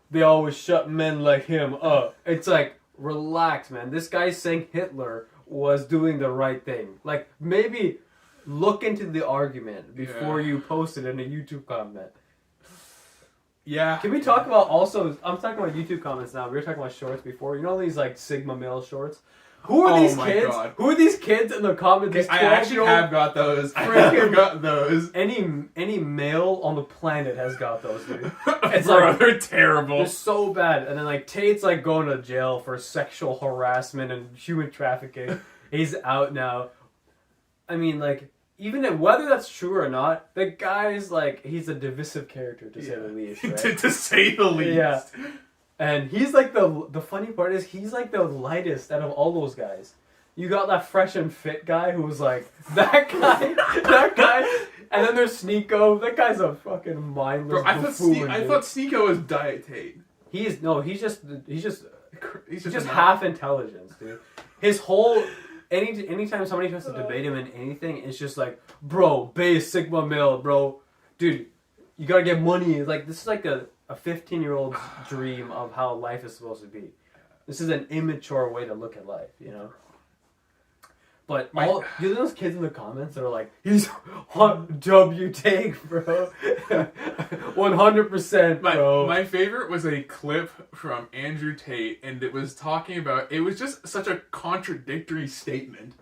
They always shut men like him up. It's like, relax, man. This guy's saying Hitler was doing the right thing. Like, maybe look into the argument before you post it in a YouTube comment. Yeah. Can we talk about also, I'm talking about YouTube comments now. We were talking about shorts before. You know these like Sigma male shorts? Who are these kids? God. Who are these kids in the comments? I actually have got those. I have got those. Any male on the planet has got those, dude. It's Bro, like, they're terrible. they're so bad. And then like Tate's like going to jail for sexual harassment and human trafficking. He's out now. I mean, like, even whether that's true or not, the guy's like, he's a divisive character to say the least, right? to say the least. Yeah. And he's like the funny part is he's like the lightest out of all those guys. You got that fresh and fit guy who's like that guy, and then there's Sneeko. That guy's a fucking mindless buffoon. I thought Sneeko was Diet Tate. He's just half intelligence, dude. His whole anytime somebody tries to debate him in anything, it's just like, bro, base Sigma male, bro, dude, you gotta get money. Like, this is like a 15-year-old's dream of how life is supposed to be. This is an immature way to look at life, you know? But you know those kids in the comments that are like, he's hot job you take, bro. 100%, bro. My favorite was a clip from Andrew Tate, and it was talking about, it was just such a contradictory statement.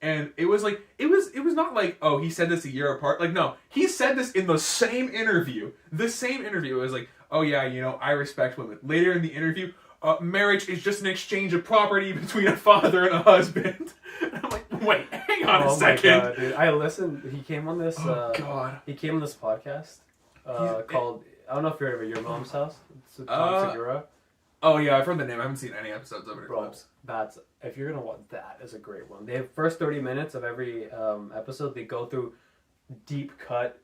And it was like, it was not like, oh, he said this a year apart. Like, no, he said this in the same interview. The same interview. It was like, oh yeah, you know, I respect women. Later in the interview, marriage is just an exchange of property between a father and a husband. And I'm like, wait, hang on a second. My God, dude. I listened. He came on this. God. He came on this podcast called. I don't know if you're ever Your Mom's House. It's Tom Segura. Oh yeah, I've heard the name. I haven't seen any episodes of it. Bro, that's if you're gonna watch that is a great one. They have first 30 minutes of every episode. They go through deep cut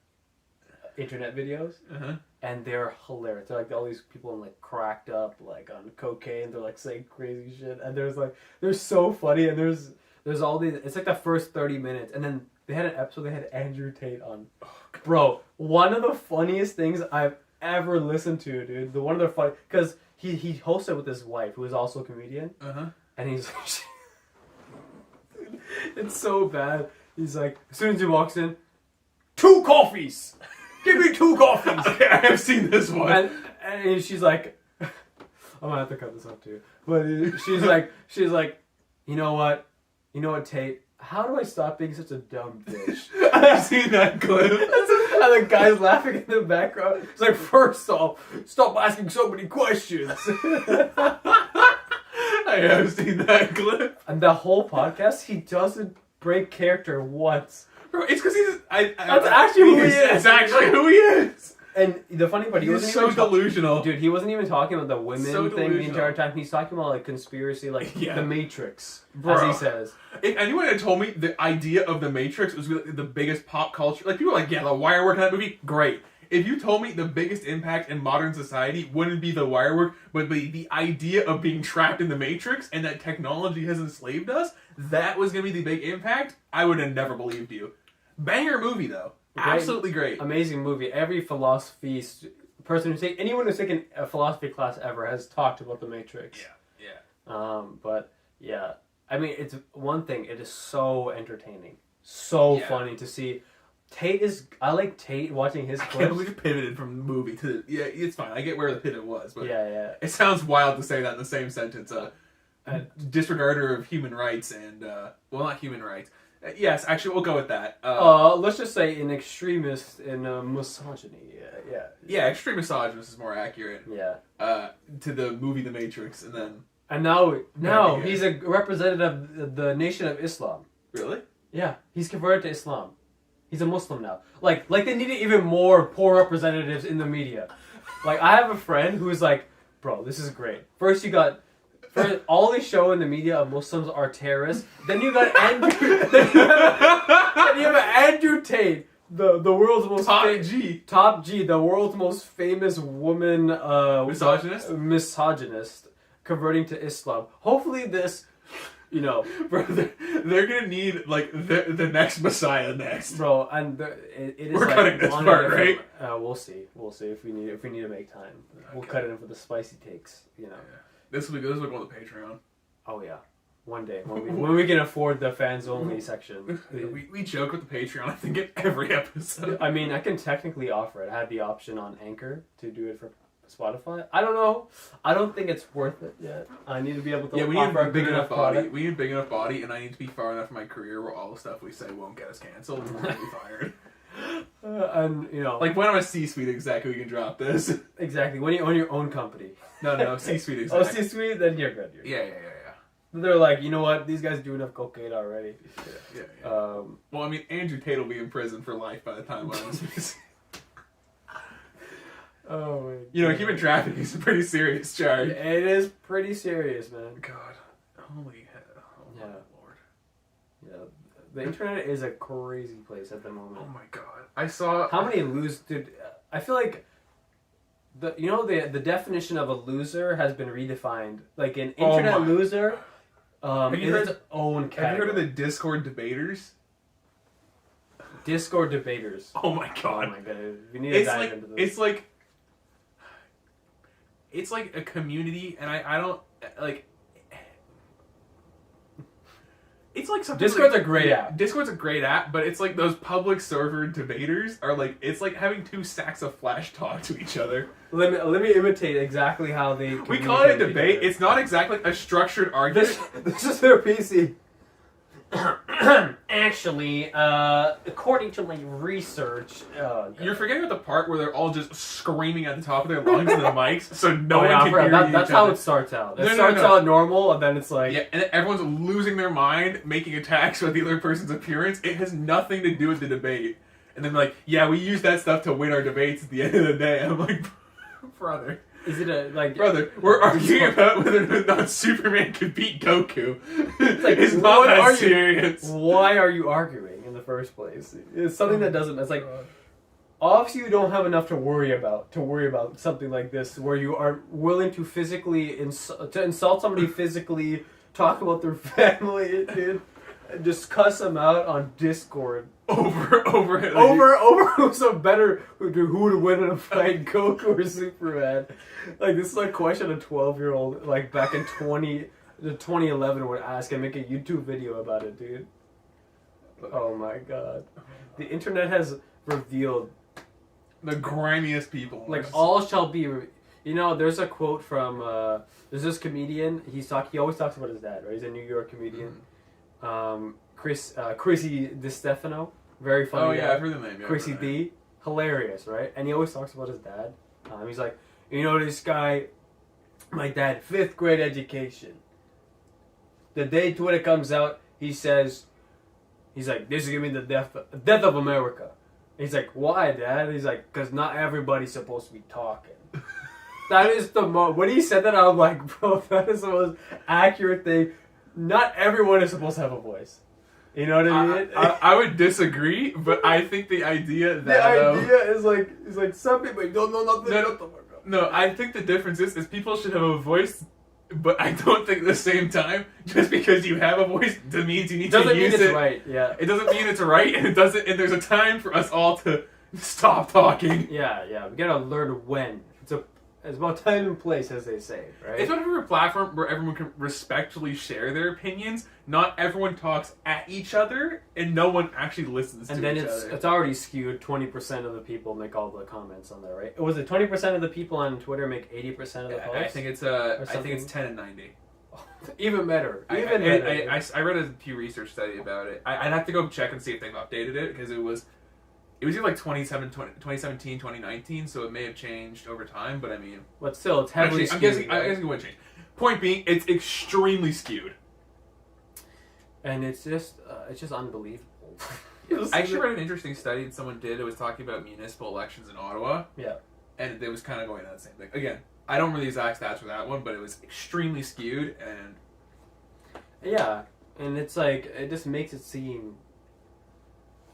internet videos, and they're hilarious. They're like all these people like cracked up like on cocaine. They're like saying crazy shit, and they're so funny. And there's all these. It's like the first 30 minutes, and then they had an episode. They had Andrew Tate on. Bro, one of the funniest things I've ever listened to, dude. One of the funny because he hosted with his wife, who is also a comedian, and he's. It's so bad. He's like, as soon as he walks in, 2 coffees. Give me 2 coffees. Okay, I have seen this one. And she's like, I'm gonna have to cut this up too. But she's like, you know what, Tate? How do I stop being such a dumb bitch? I've seen that clip. And the guy's laughing in the background. It's like, first off, stop asking so many questions. I have seen that clip. And the whole podcast, he doesn't break character once. Bro, it's because that's actually who he is. It's actually who he is. And the funny part, he wasn't so even delusional. Dude, he wasn't even talking about the women thing delusional. the entire time. He's talking about like conspiracy, like the Matrix, Bro. as he says. If anyone had told me the idea of the Matrix was the biggest pop culture, like people were like, yeah, the wire work in that movie, great. If you told me the biggest impact in modern society wouldn't be the wire work, but the idea of being trapped in the Matrix and that technology has enslaved us, that was going to be the big impact, I would have never believed you. Banger movie, though. Absolutely great. Amazing movie. Every philosophy anyone who's taken a philosophy class ever has talked about the Matrix. Yeah. But yeah, I mean, it's one thing. It is so entertaining, so funny to see. I like Tate watching his clips. I can't believe you pivoted from the movie to it's fine. I get where the pivot was, but yeah. It sounds wild to say that in the same sentence. A disregarder of human rights and well, not human rights. Yes, actually, we'll go with that. Let's just say an extremist in misogyny. Yeah. Extreme misogynist is more accurate. Yeah. To the movie The Matrix, and now he's a representative of the Nation of Islam. Really? Yeah, he's converted to Islam. He's a Muslim now. Like they needed even more poor representatives in the media. Like, I have a friend who's like, bro, this is great. First all they show in the media of Muslims are terrorists. Then you got Andrew. then you have Andrew Tate, the world's most top G, the world's most famous woman misogynist, converting to Islam. Hopefully this. Bro, they're gonna need like the next Messiah next, bro. And it is. We're cutting this part, right? We'll see. We'll see if we need to make time. Okay. We'll cut it in for the spicy takes. Yeah. This will go on the Patreon. Oh yeah, one day when we can afford the fans only section. We joke with the Patreon. I think in every episode. I mean, I can technically offer it. I had the option on Anchor to do it for Spotify. I don't know. I don't think it's worth it yet. I need to be able to. Yeah, we need a big enough body. We need a big enough body, and I need to be far enough in my career where all the stuff we say won't get us canceled and we'll be fired. And like when I'm a C-suite exec, we can drop this. Exactly. When you own your own company. No, C-suite exec. Oh, C-suite, then you're good. Yeah. They're like, you know what? These guys do enough cocaine already. Yeah. Well, I mean, Andrew Tate will be in prison for life by the time I'm on this. Oh my God. Human trafficking is a pretty serious charge. It is pretty serious, man. God. Holy hell. Oh my Lord. Yeah. The internet is a crazy place at the moment. Oh my God. I saw... How many I feel like the definition of a loser has been redefined. Like an internet loser have you heard its own category. Have you heard of the Discord debaters? Discord debaters. Oh my God. Oh my God. We need to dive into this. It's like a community, and I don't like. It's like something. Discord's a great app. Discord's a great app, but it's like those public server debaters are like, it's like having two stacks of flash talk to each other. Let me imitate exactly how they. We call it a debate. It's not exactly a structured argument. This is their PC. Actually, according to my research, you're forgetting about the part where they're all just screaming at the top of their lungs into the mics, so no one can hear each That's other. how it starts out. It starts out normal, and then it's like... Yeah, and then everyone's losing their mind, making attacks with the other person's appearance. It has nothing to do with the debate. And then like, yeah, we use that stuff to win our debates at the end of the day. I'm like, brother... Is it brother? We're arguing about whether or not Superman could beat Goku. It's not not that serious. Why are you arguing in the first place? It's something that doesn't. It's like obviously you don't have enough to worry about something like this, where you are willing to physically insult somebody physically, talk about their family, dude, and just cuss them out on Discord. Over who's a better, who would win in a fight, Goku or Superman? Like, this is like a question a 12-year-old like back in 2011 would ask and make a YouTube video about it, dude. Oh my God, the internet has revealed the grimiest people. Like, all shall be. There's a quote from there's this comedian. He always talks about his dad, right? He's a New York comedian. Chrissy DiStefano, very funny. Oh yeah, I've heard the name. Yeah, Chrissy D, hilarious, right? And he always talks about his dad. He's like, this guy, my dad, 5th grade education. The day Twitter comes out, he's like, this is gonna be the death of America. And he's like, why, Dad? He's like, because not everybody's supposed to be talking. That is when he said that, I'm like, bro, that is the most accurate thing. Not everyone is supposed to have a voice. You know what I mean? I would disagree, but I think the idea that... The idea is like some people don't know nothing. No, I think the difference is people should have a voice, but I don't think at the same time, just because you have a voice means you need to use it. Doesn't mean it's right, yeah. It doesn't mean it's right, and and there's a time for us all to Stop talking. Yeah. We gotta learn when. It's about time and place, as they say, right? It's whatever a platform where everyone can respectfully share their opinions. Not everyone talks at each other, and no one actually listens to each other. And then it's already skewed. 20% of the people make all the comments on there, right? Was it 20% of the people on Twitter make 80% of the posts? I think it's 10 and 90. Even better. I read a Pew Research study about it. I'd have to go check and see if they've updated it, because it was either like 2017, 2019, so it may have changed over time, but I mean... But still, it's heavily skewed. I'm guessing it would change. Point being, it's extremely skewed. And it's just unbelievable. I actually read an interesting study that someone did. It was talking about municipal elections in Ottawa. Yeah. And it was kind of going on the same thing. Again, I don't remember the exact stats for that one, but it was extremely skewed, and... Yeah, and it's like, it just makes it seem...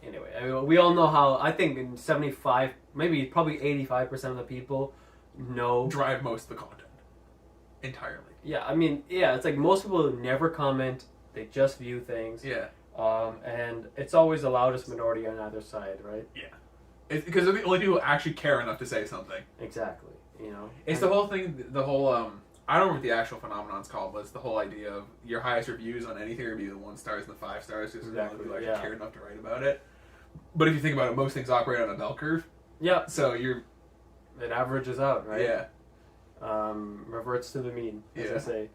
Anyway, I mean, we all know how, I think in 75, maybe probably 85% of the people drive most of the content. Entirely. Yeah, I mean, it's like most people never comment, they just view things. Yeah. And it's always the loudest minority on either side, right? Yeah. It's because they're the only people who actually care enough to say something. Exactly, It's the whole thing, I don't know what the actual phenomenon's called, but it's the whole idea of your highest reviews on anything would be the 1 stars and the 5 stars, because there's no people who actually care enough to write about it. But if you think about it, most things operate on a bell curve. Yeah. So it averages out, right? Yeah. Reverts to the mean, as I say.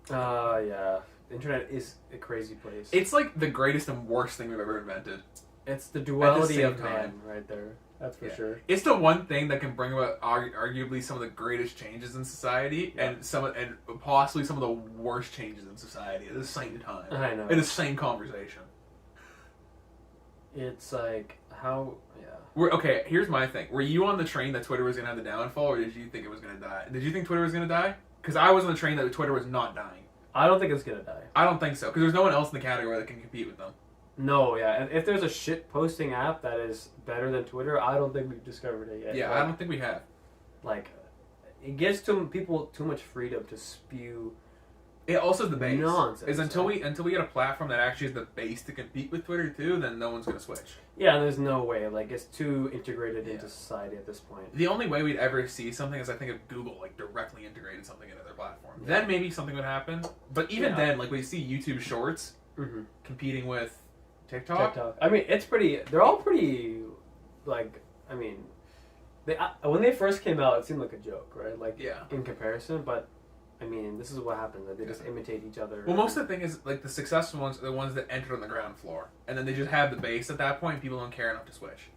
Yeah. The internet is a crazy place. It's like the greatest and worst thing we've ever invented. It's the duality of man right there. That's for sure. It's the one thing that can bring about arguably some of the greatest changes in society, and possibly some of the worst changes in society at the same time. I know. In the same conversation. It's like how Okay, here's my thing. Were you on the train that Twitter was gonna have the downfall, or did you think it was gonna die? Did you think Twitter was gonna die? Because I was on the train that Twitter was not dying. I don't think it's gonna die. I don't think so, because there's no one else in the category that can compete with them. No, yeah. And if there's a shit posting app that is better than Twitter, I don't think we've discovered it yet. Yeah, like, I don't think we have. Like, it gives people too much freedom to spew. It also the base. Nonsense. Is until we get a platform that actually has the base to compete with Twitter too, then no one's gonna switch. Yeah, there's no way. Like, it's too integrated into society at this point. The only way we'd ever see something is I think if Google directly integrated something into their platform. Yeah. Then maybe something would happen. But even then, we see YouTube Shorts competing with TikTok. I mean, they're all pretty, I mean, when they first came out, it seemed like a joke, right? In comparison, but I mean, this is what happens. They just imitate each other. Well, most of the thing is, the successful ones are the ones that entered on the ground floor. And then they just have the base at that point, and people don't care enough to switch.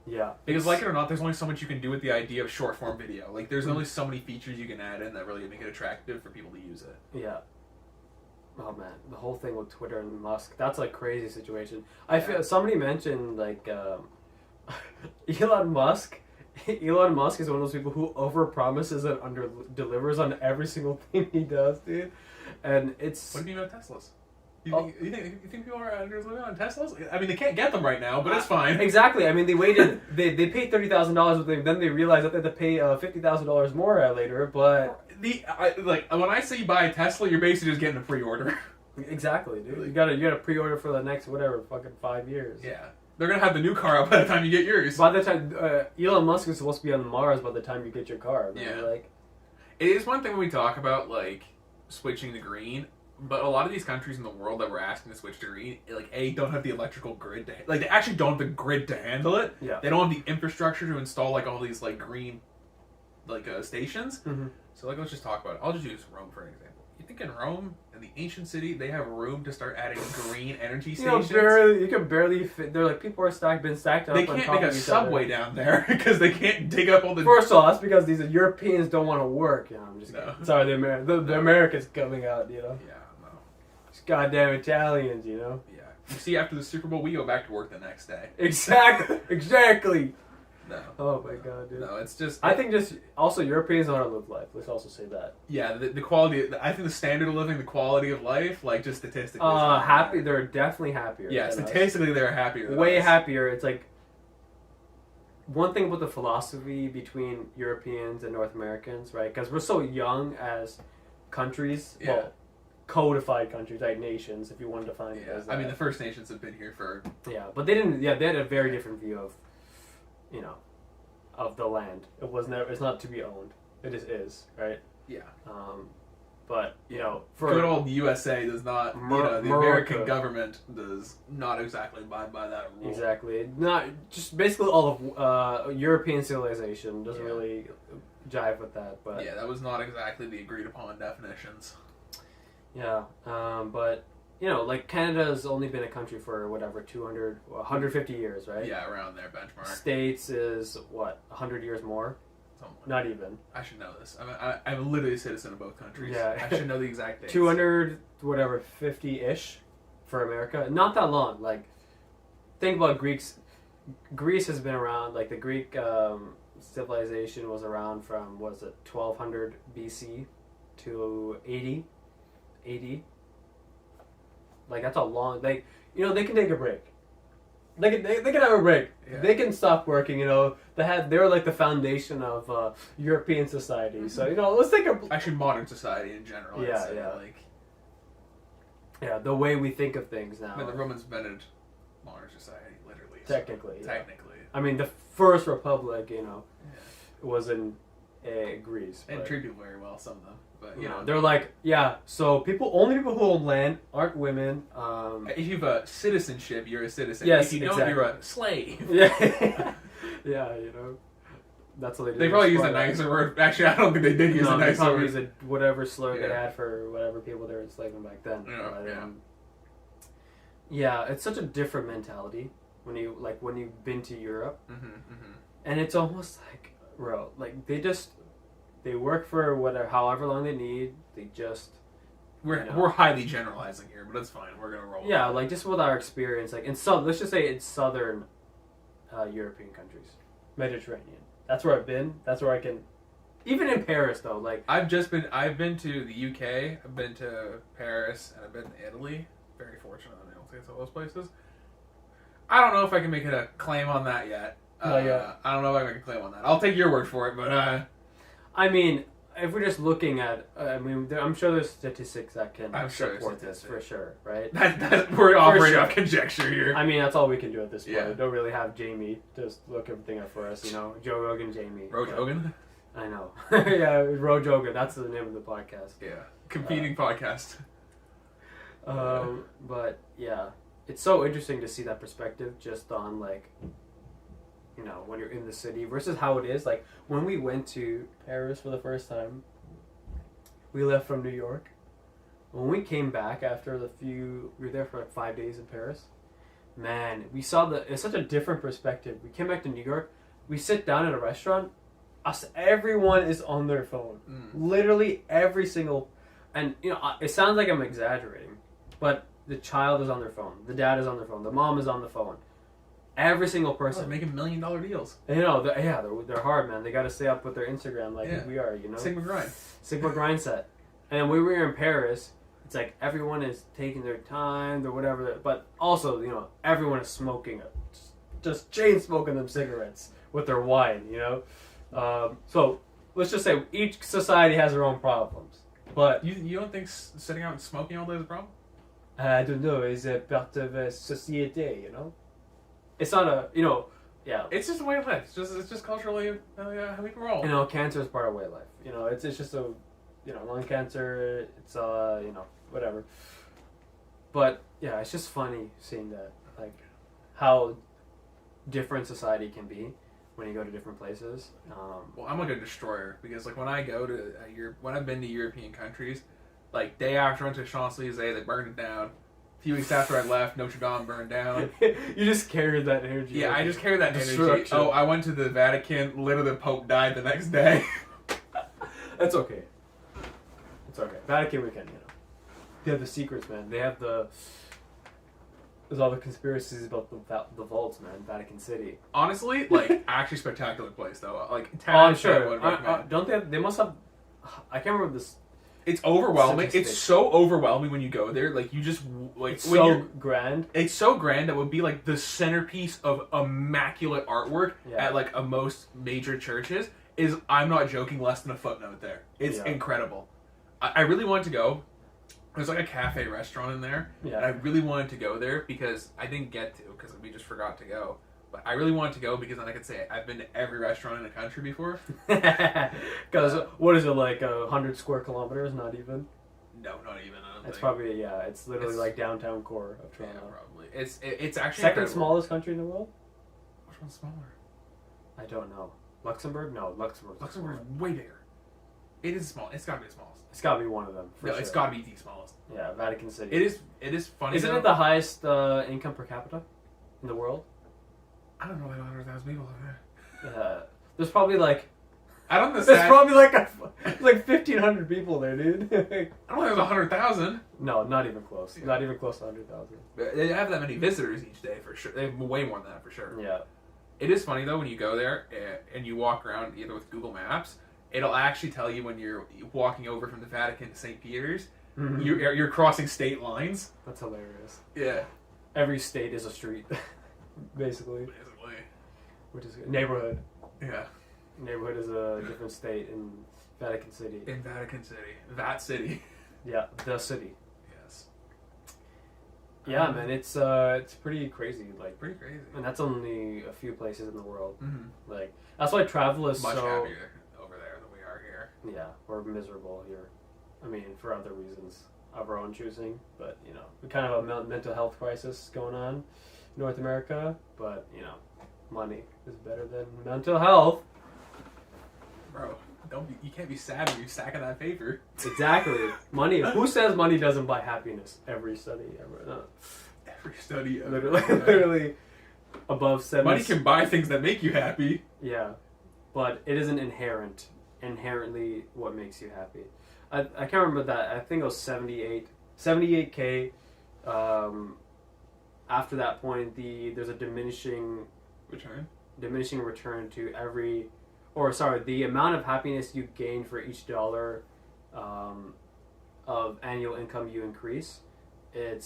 Yeah. Because, like it or not, there's only so much you can do with the idea of short-form video. There's only so many features you can add in that really make it attractive for people to use it. Yeah. Oh, man. The whole thing with Twitter and Musk, that's a crazy situation. I feel somebody mentioned, Elon Musk. Elon Musk is one of those people who overpromises and under-delivers on every single thing he does, dude. And it's... What do you mean about Teslas? You think people are under-delivering on Teslas? I mean, they can't get them right now, but it's fine. Exactly. I mean, they waited... they paid $30,000, but then they realized that they had to pay $50,000 more later, but... when I say you buy a Tesla, you're basically just getting a pre-order. Exactly, dude. You gotta pre-order for the next, fucking 5 years. Yeah. They're going to have the new car out by the time you get yours. By the time... Elon Musk is supposed to be on Mars by the time you get your car. Man. Yeah. It is one thing when we talk about, switching to green, but a lot of these countries in the world that we're asking to switch to green, don't have the electrical grid to... they actually don't have the grid to handle it. Yeah. They don't have the infrastructure to install, all these, green, stations. Mm-hmm. So, let's just talk about it. I'll just use Rome for an example. You think in Rome, in the ancient city, they have room to start adding green energy stations? You can barely fit. They're people are been stacked up. They can't make a subway down there because they can't dig up all the... First of all, that's because these Europeans don't want to work. I'm just kidding. Sorry, the Americans coming out, Yeah, no. These goddamn Italians, Yeah. You see, after the Super Bowl, we go back to work the next day. Exactly. No. Oh my god, dude. No, it's just... I think also Europeans know how to live life. Let's also say that. Yeah, the quality... I think the standard of living, the quality of life, just statistically... happy. They're definitely happier. Yeah, statistically they're happier than Way us. happier. It's one thing about the philosophy between Europeans and North Americans, right? Because we're so young as countries. Yeah. Well, codified countries, like nations, if you want to define it as that. I mean, the First Nations have been here for... Yeah, but they didn't... Yeah, they had a very different view of, of the land. It's not to be owned. It just is, right? Yeah. But, for... Good old USA does not... the American government does not exactly abide by that rule. Exactly. Not... Just basically all of European civilization doesn't really jive with that, but... Yeah, that was not exactly the agreed upon definitions. Yeah, but, like Canada's only been a country for, 150 years, right? Yeah, around there, benchmark. States is, 100 years more? Not even. I should know this. I'm literally a citizen of both countries. Yeah. I should know the exact dates. 200, 50-ish for America. Not that long. Like, think about Greeks. Greece has been around, like, the Greek civilization was around from, 1200 BC to 80? Like, that's a long... Like, they can take a break. They can have a break. Yeah. They can stop working, They're like the foundation of European society. So, let's take a... Actually, modern society in general. Yeah. Yeah, the way we think of things now. I mean, the Romans invented modern society, literally. Technically. So, technically. I mean, the first republic, was in Greece. And treated very well, some of them. But, they're like, so only people who own land aren't women. If you have a citizenship, you're a citizen. Yes, if you don't, you're a slave. Yeah. Yeah, that's what they do. They probably use a nicer word. Actually, I don't think they did use a nicer word. Use whatever slur they had for whatever people they were enslaving back then. Yeah, it's such a different mentality when you've been to Europe. And it's almost like, bro, like they work for however long they need. They just... We're highly generalizing here, but it's fine. We're going to roll. Yeah, like, just with our experience, like, let's just say in southern European countries. Mediterranean. That's where I've been. That's where I can... Even in Paris, though, like... I've been to the UK, I've been to Paris, and I've been to Italy. Very fortunate I'm able to get to those places. I don't know if I can make it a claim on that yet. I don't know if I can make a claim on that. I'll take your word for it, but... I mean, if we're just looking at... I'm sure there's statistics that can support this, for sure, right? We're operating off conjecture here. I mean, that's all we can do at this point. Yeah. Don't really have Jamie just look everything up for us, Joe Rogan, Jamie. Rogan? I know. Yeah, Rogan, that's the name of the podcast. Yeah, competing podcast. But, yeah, it's so interesting to see that perspective just on, like... when you're in the city versus how it is. Like, when we went to Paris for the first time, we left from New York. When we came back after we were there for like 5 days in Paris, man, we saw it's such a different perspective. We came back to New York, we sit down at a restaurant, everyone is on their phone. Literally every single, and it sounds like I'm exaggerating, but the child is on their phone, the dad is on their phone, the mom is on the phone. Every single person. They're making $1 million deals. They're hard, man. They got to stay up with their Instagram like we are, Sigma grind set. And when we were in Paris, it's like everyone is taking their time, or whatever. But also, everyone is smoking, just chain smoking them cigarettes with their wine, So let's just say each society has their own problems. But you don't think sitting out and smoking all day is a problem? I don't know. It's a part of a society, It's not It's just a way of life. It's just culturally how we can roll. Cancer is part of way of life. It's just lung cancer. It's whatever. But yeah, it's just funny seeing that, like, how different society can be when you go to different places. Well, I'm like a destroyer because like when I go to when I've been to European countries, like day after I went to Champs-Élysées, they burned it down. A few weeks after I left, Notre Dame burned down. You just carried that energy. Yeah, I just carried that energy. Oh, I went to the Vatican. Literally, the Pope died the next day. That's okay. It's okay. Vatican weekend, They have the secrets, man. They have there's all the conspiracies about the vaults, man. Vatican City. Honestly, like, actually spectacular place, though. Like, I'm sure. Don't they have... They must have... I can't remember this... It's overwhelming. It's so overwhelming when you go there. Like, you just... like it's so grand. It's so grand that would be, like, the centerpiece of immaculate artwork at, like, most major churches is, I'm not joking, less than a footnote there. It's incredible. I really wanted to go. There's like a cafe restaurant in there. Yeah. And I really wanted to go there because I didn't get to because we just forgot to go. But I really wanted to go because then I could say I've been to every restaurant in the country before. Because what is it, like 100 square kilometers? Not even. No, not even. It's probably It's literally like downtown core of Toronto. Yeah, probably. It's actually second smallest country in the world. Which one's smaller? I don't know. Luxembourg? No, Luxembourg is way bigger. It is small. It's got to be the smallest. It's got to be one of them. No, sure. It's got to be the smallest. Yeah, Vatican City. It is funny. Isn't it the highest income per capita in the world? I don't know, like 100,000 people over there. There's probably like. I don't know. There's probably like 1,500 people there, dude. I don't think there's 100,000. No, not even close. Yeah. Not even close to 100,000. They have that many visitors each day for sure. They have way more than that for sure. Yeah. It is funny though when you go there and you walk around either with Google Maps, it'll actually tell you when you're walking over from the Vatican to St. Peter's. Mm-hmm. You're crossing state lines. That's hilarious. Yeah. Every state is a street, basically. Which is neighborhood. Yeah. Neighborhood is a different state in Vatican City. In Vatican City. That city. Yeah, the city. Yes. Yeah, man, it's pretty crazy. Like pretty crazy. And that's only a few places in the world. Mm-hmm. Like that's why travel is much so happier over there than we are here. Yeah, we're miserable here. I mean, for other reasons of our own choosing, but you know, we kind of have a mental health crisis going on in North America. But you know, money is better than mental health. Bro, you can't be sad when you're stacking that paper. Exactly. Money. Who says money doesn't buy happiness? Every study ever. No. Every study ever. Literally above 70. Money can buy things that make you happy. Yeah. But it isn't inherently what makes you happy. I can't remember that. I think it was 78K. After that point, there's a diminishing return to every. The amount of happiness you gain for each dollar of annual income you increase, Are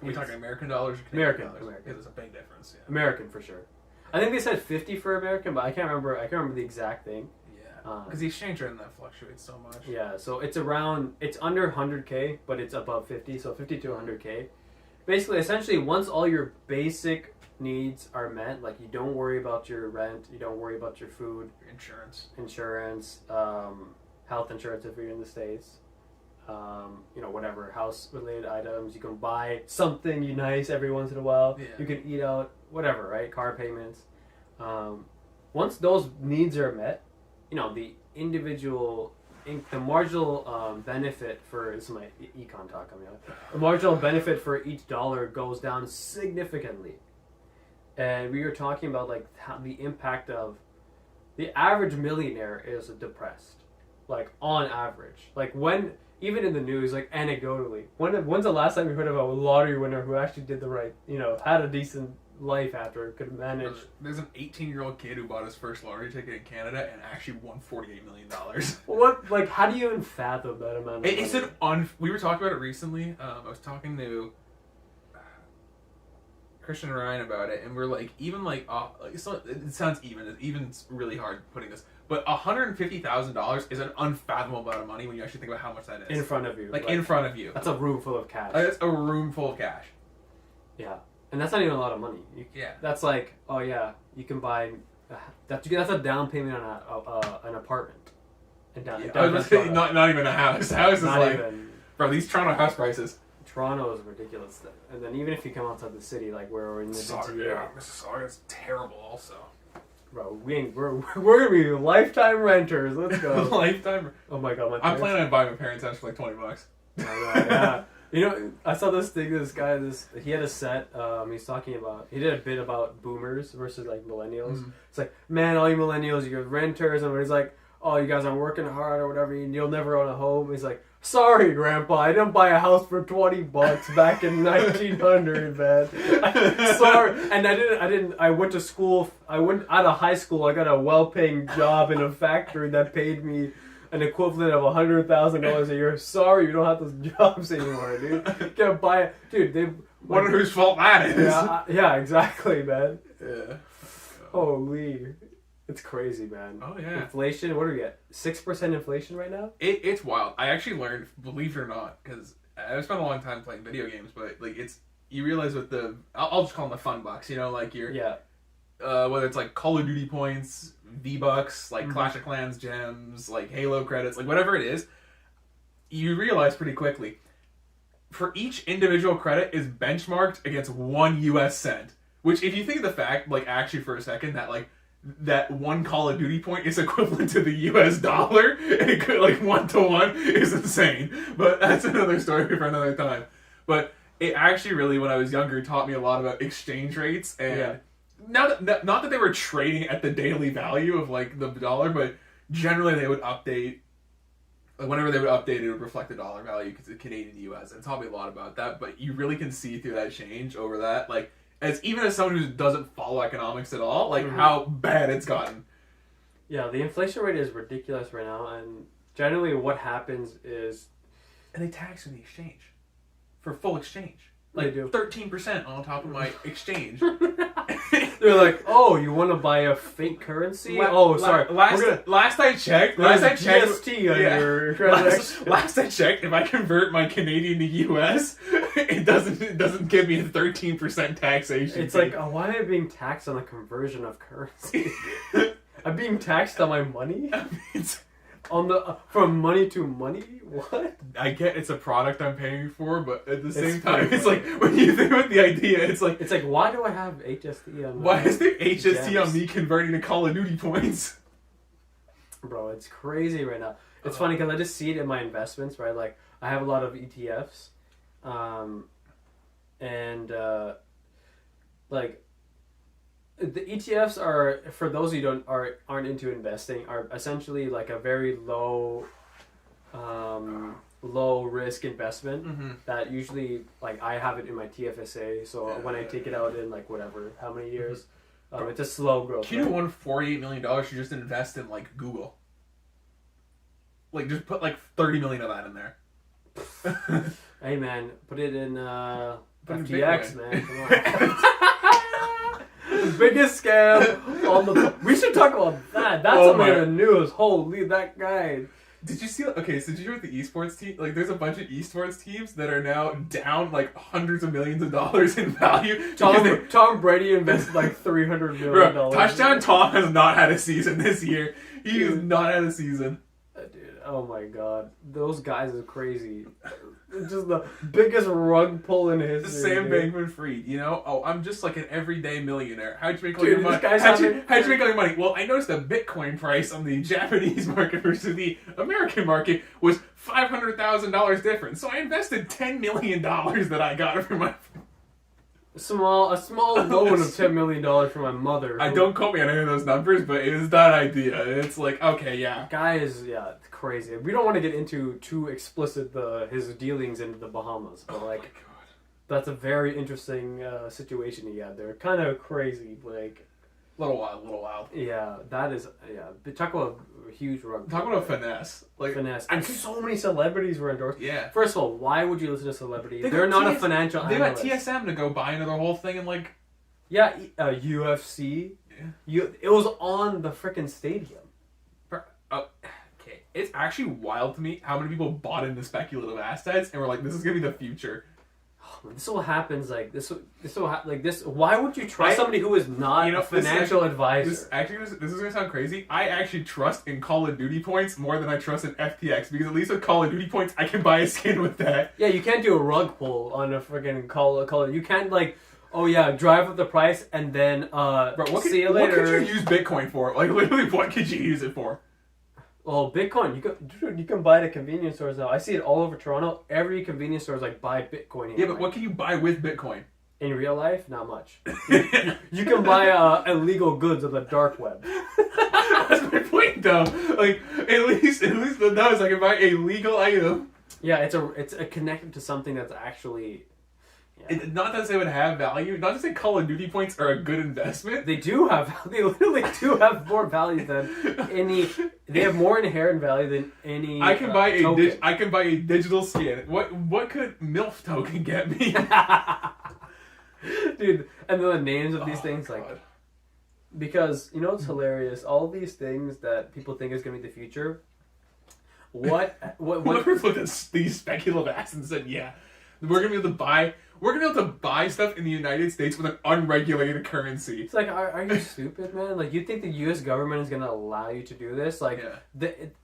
we talking American dollars or Canadian dollars? American. Yeah, there's a big difference. Yeah. American for sure. I think they said 50 for American, but I can't remember the exact thing. Yeah. Because the exchange rate in that fluctuates so much. Yeah, so it's under 100K, but it's above 50, so 50 to 100K. Basically, essentially, once all your basic needs are met, like you don't worry about your rent, you don't worry about your food, your insurance, health insurance if you're in the States, whatever house related items, you can buy something nice every once in a while, you can eat out, whatever, right? Car payments. Once those needs are met, the individual, the marginal benefit for, this is my econ talk coming out, the marginal benefit for each dollar goes down significantly. And we were talking about like how the impact of the average millionaire is depressed, like on average. Like when, even in the news, like anecdotally, when's the last time you heard of a lottery winner who actually did the right, had a decent life after, could manage? There's an 18-year-old kid who bought his first lottery ticket in Canada and actually won $48 million. What? Like, how do you even fathom that amount of money? We were talking about it recently. I was talking to Christian and Ryan about it, and we're like, even like, it sounds even's really hard putting this, but $150,000 is an unfathomable amount of money when you actually think about how much that is. In front of you. Like in front of you. That's a room full of cash. That's a room full of cash. Yeah. And that's not even a lot of money. That's like, you can buy, that's a down payment on an apartment. Not even a house. House is like, bro, these Toronto house prices. Toronto is ridiculous. And then even if you come outside the city, like where we're in the GTA. Yeah, Mississauga's terrible also. Bro, we're gonna be lifetime renters. Let's go. Lifetime. Oh my god, I'm planning on buying my parents' house for like $20. Yeah. I saw this thing. This guy, he had a set. He's talking about. He did a bit about boomers versus like millennials. Mm-hmm. It's like, man, all you millennials, you're renters, and he's like, oh, you guys aren't working hard or whatever. You'll never own a home. He's like, sorry, Grandpa, I didn't buy a house for $20 back in 1900, man. Sorry, and I went to school. I went out of high school. I got a well-paying job in a factory that paid me an equivalent of $100,000 a year. Sorry, you don't have those jobs anymore, dude. You can't buy it, dude. Wonder whose fault that is. Yeah, exactly, man. Yeah. Holy. It's crazy, man. Oh, yeah. Inflation, what are we at? 6% inflation right now? It's wild. I actually learned, believe it or not, because I've spent a long time playing video games, but like you realize with I'll just call them the fun bucks, you know, like whether it's like Call of Duty points, V-Bucks, like Clash of Clans gems, like Halo credits, like whatever it is, you realize pretty quickly, for each individual credit is benchmarked against 1 US cent. Which, if you think of the fact, like actually for a second, that like that one Call of Duty point is equivalent to the US dollar, it could like 1-to-1 is insane. But that's another story for another time. But it actually really, when I was younger, taught me a lot about exchange rates and not that they were trading at the daily value of like the dollar, but generally they would update. Whenever they would update, it would reflect the dollar value because it's Canadian to US. And it taught me a lot about that. But you really can see through that change over that, like even as someone who doesn't follow economics at all, like how bad it's gotten. Yeah, the inflation rate is ridiculous right now, and generally what happens is, and they tax in the exchange for full exchange. Like they do 13% on top of my exchange. They're like, oh, you want to buy a fake currency? Sorry. Last I checked, GST on your transaction. Last I checked, if I convert my Canadian to US, it doesn't give me a 13% taxation. It's like, why am I being taxed on the conversion of currency? I'm being taxed on my money? On the from money to money? What? I get it's a product I'm paying for, but at the same time, it's like when you think about the idea, it's like why do I have HST on? Why is there HST on me converting to Call of Duty points? Bro, it's crazy right now. It's funny because I just see it in my investments, right? Like I have a lot of ETFs, like. The ETFs are, for those who aren't into investing, are essentially like a very low risk investment that usually, like, I have it in my TFSA, so when I take it out in like whatever how many years, it's a slow growth. Can you do $148 million to just invest in like Google? Like just put like 30 million of that in there. Hey man, put it in FTX, man. Come on. The biggest scam on the... We should talk about that. That's something in the news. Holy, that guy. Did you see... Okay, so did you hear about the esports team? Like, there's a bunch of esports teams that are now down, like, hundreds of millions of dollars in value. Tom Brady invested, like, $300 million. Bro, Touchdown Tom has not had a season this year. He has not had a season. Dude, oh my god. Those guys are crazy. Just the biggest rug pull in history. Sam Bankman-Fried, you know? Oh, I'm just like an everyday millionaire. How'd you make all your money? How'd you make all your money? Well, I noticed the Bitcoin price on the Japanese market versus the American market was $500,000 different. So I invested $10 million that I got from my... A small loan of $10 million for my mother. I don't quote me on any of those numbers, but it was that idea. It's like, okay, yeah. Guy is, it's crazy. We don't want to get into too explicit his dealings in the Bahamas, but like, that's a very interesting situation he had there. Kind of crazy, like. Little wild. Yeah, that is, talk about a huge rug. Talk about a finesse. Like, finesse. And so many celebrities were endorsed. Yeah. First of all, why would you listen to a celebrity? They're not a financial analyst. They got TSM to go buy into the whole thing and like... Yeah, UFC. Yeah. It was on the frickin' stadium. Okay. It's actually wild to me how many people bought into speculative assets and were like, this is going to be the future. This all happens like this. Why would you trust somebody who is not a financial advisor? This is gonna sound crazy. I actually trust in Call of Duty points more than I trust in FTX because at least with Call of Duty points, I can buy a skin with that. Yeah, you can't do a rug pull on a freaking Call. You can't drive up the price and then see you later. What could you use Bitcoin for? Like literally, what could you use it for? Well, Bitcoin, you can buy it at convenience stores now. I see it all over Toronto. Every convenience store is like, buy Bitcoin here. Yeah, but what can you buy with Bitcoin? In real life, not much. You can buy illegal goods on the dark web. That's my point, though. Like, at least with those, I can buy a legal item. Yeah, it's connected to something that's actually... Yeah. Not that they would have value. Not to say Call of Duty points are a good investment. They do have. They literally do have more value than any. They have more inherent value than any. I can buy a digital skin. What could MILF token get me? Dude, and then the names of these things, God. Like, because you know it's hilarious. All these things that people think is gonna be the future. What Whoever looked at these speculative acts and said, yeah, we're gonna be able to buy stuff in the United States with an unregulated currency. It's like, are you stupid, man? Like, you think the U.S. government is gonna allow you to do this? Like,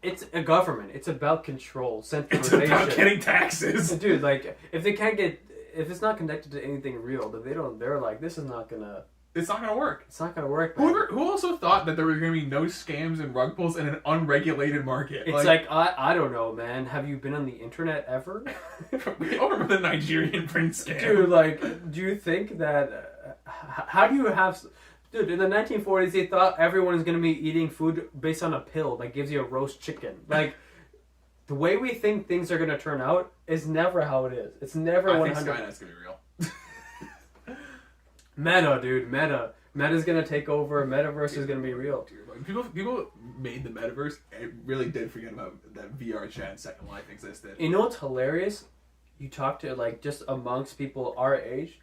it's a government. It's about control, centralization. It's about getting taxes, dude. Like, if it's not connected to anything real, then they're like, this is not gonna. It's not gonna work. It's not gonna work. Man. Who also thought that there were gonna be no scams and rug pulls in an unregulated market? It's like I don't know, man. Have you been on the internet ever? We all remember the Nigerian prince scam. Dude, like, do you think that? How do you have? Dude, in the 1940s, they thought everyone is gonna be eating food based on a pill that gives you a roast chicken. Like, the way we think things are gonna turn out is never how it is. It's never 100%. I think Skynet's gonna be real. Meta, dude, Meta. Meta's gonna take over. Metaverse is gonna be real. People made the metaverse and really did forget about that VR chat and Second Life existed. You know what's hilarious? You talk to, like, just amongst people our age,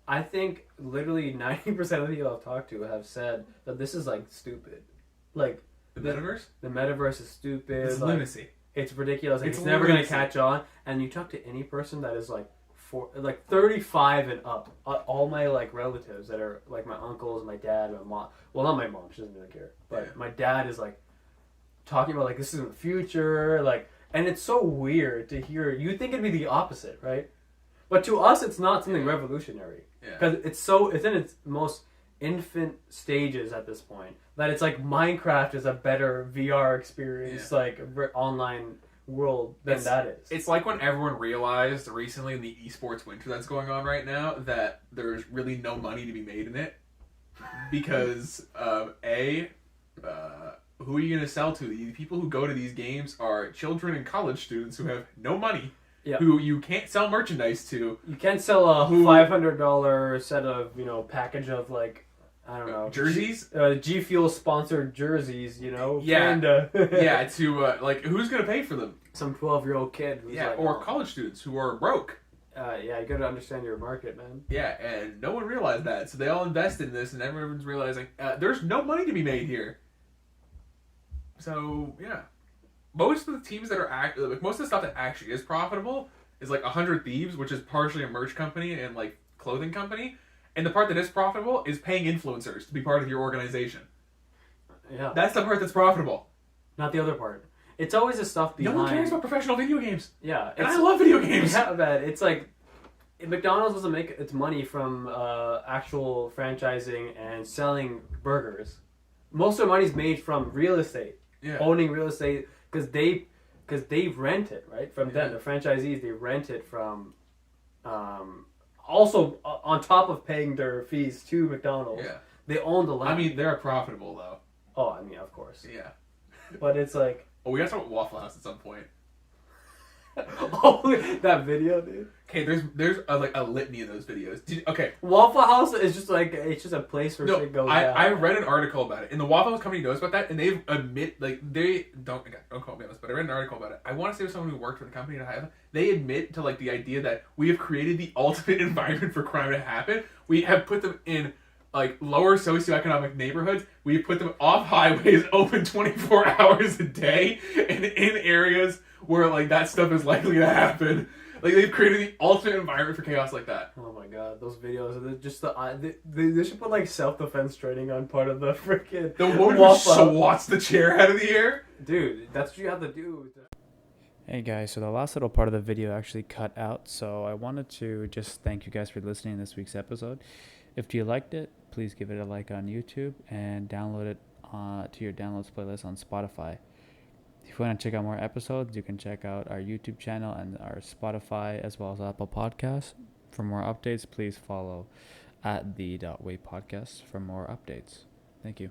I think literally 90% of the people I've talked to have said that this is, like, stupid. Like, the metaverse? The metaverse is stupid. It's like, lunacy. It's ridiculous. Like, it's never gonna catch on. And you talk to any person that is like 35 and up, all my, like, relatives that are, like, my uncles, my dad, my mom. Well, not my mom, she doesn't really care. But my dad is, like, talking about, like, this is in the future, like, and it's so weird to hear. You think it'd be the opposite, right? But to us, it's not something revolutionary. Because it's in its most infant stages at this point. That it's like Minecraft is a better VR experience, like, online world than that is. It's like when everyone realized recently in the esports winter that's going on right now that there's really no money to be made in it because who are you going to sell to? The people who go to these games are children and college students who have no money, who you can't sell merchandise to. You can't sell a $500 set of, package of, like, I don't know, jerseys, G Fuel sponsored jerseys, to like, who's gonna pay for them? Some 12-year-old kid, who's or college students who are broke. You gotta understand your market, man. Yeah, and no one realized that, so they all invested in this, and everyone's realizing there's no money to be made here. So most of the teams that are most of the stuff that actually is profitable is like 100 Thieves, which is partially a merch company and, like, clothing company. And the part that is profitable is paying influencers to be part of your organization. Yeah. That's the part that's profitable. Not the other part. It's always the stuff behind... No one cares about professional video games. Yeah. And I love video games. Yeah, man. It's like... McDonald's doesn't make its money from actual franchising and selling burgers. Most of their money's made from real estate. Yeah. Owning real estate. Because they rent it, right? From them. The franchisees, they rent it from... also, on top of paying their fees to McDonald's, they own the land. I mean, they're profitable, though. Oh, I mean, of course. Yeah. But it's like... Oh, we gotta talk about Waffle House at some point. Oh, that video, dude. Okay, there's a litany of those videos. Waffle House is just like, it's just a place where shit goes down. I read an article about it, and the Waffle House company knows about that, and they don't call me on this, but I read an article about it. I want to say it was someone who worked for the company, they admit to, like, the idea that we have created the ultimate environment for crime to happen. We have put them in, like, lower socioeconomic neighborhoods. We put them off highways, open 24 hours a day, and in areas where, like, that stuff is likely to happen. Like, they've created the ultimate environment for chaos like that. Oh my god, those videos are just they should put, like, self-defense training on part of the freaking... The woman who swats the chair out of the air? Dude, that's what you have to do. Hey guys, so the last little part of the video actually cut out, so I wanted to just thank you guys for listening to this week's episode. If you liked it, please give it a like on YouTube and download it to your downloads playlist on Spotify. If you want to check out more episodes, you can check out our YouTube channel and our Spotify as well as Apple Podcasts. For more updates, please follow at the .way podcast for more updates. Thank you.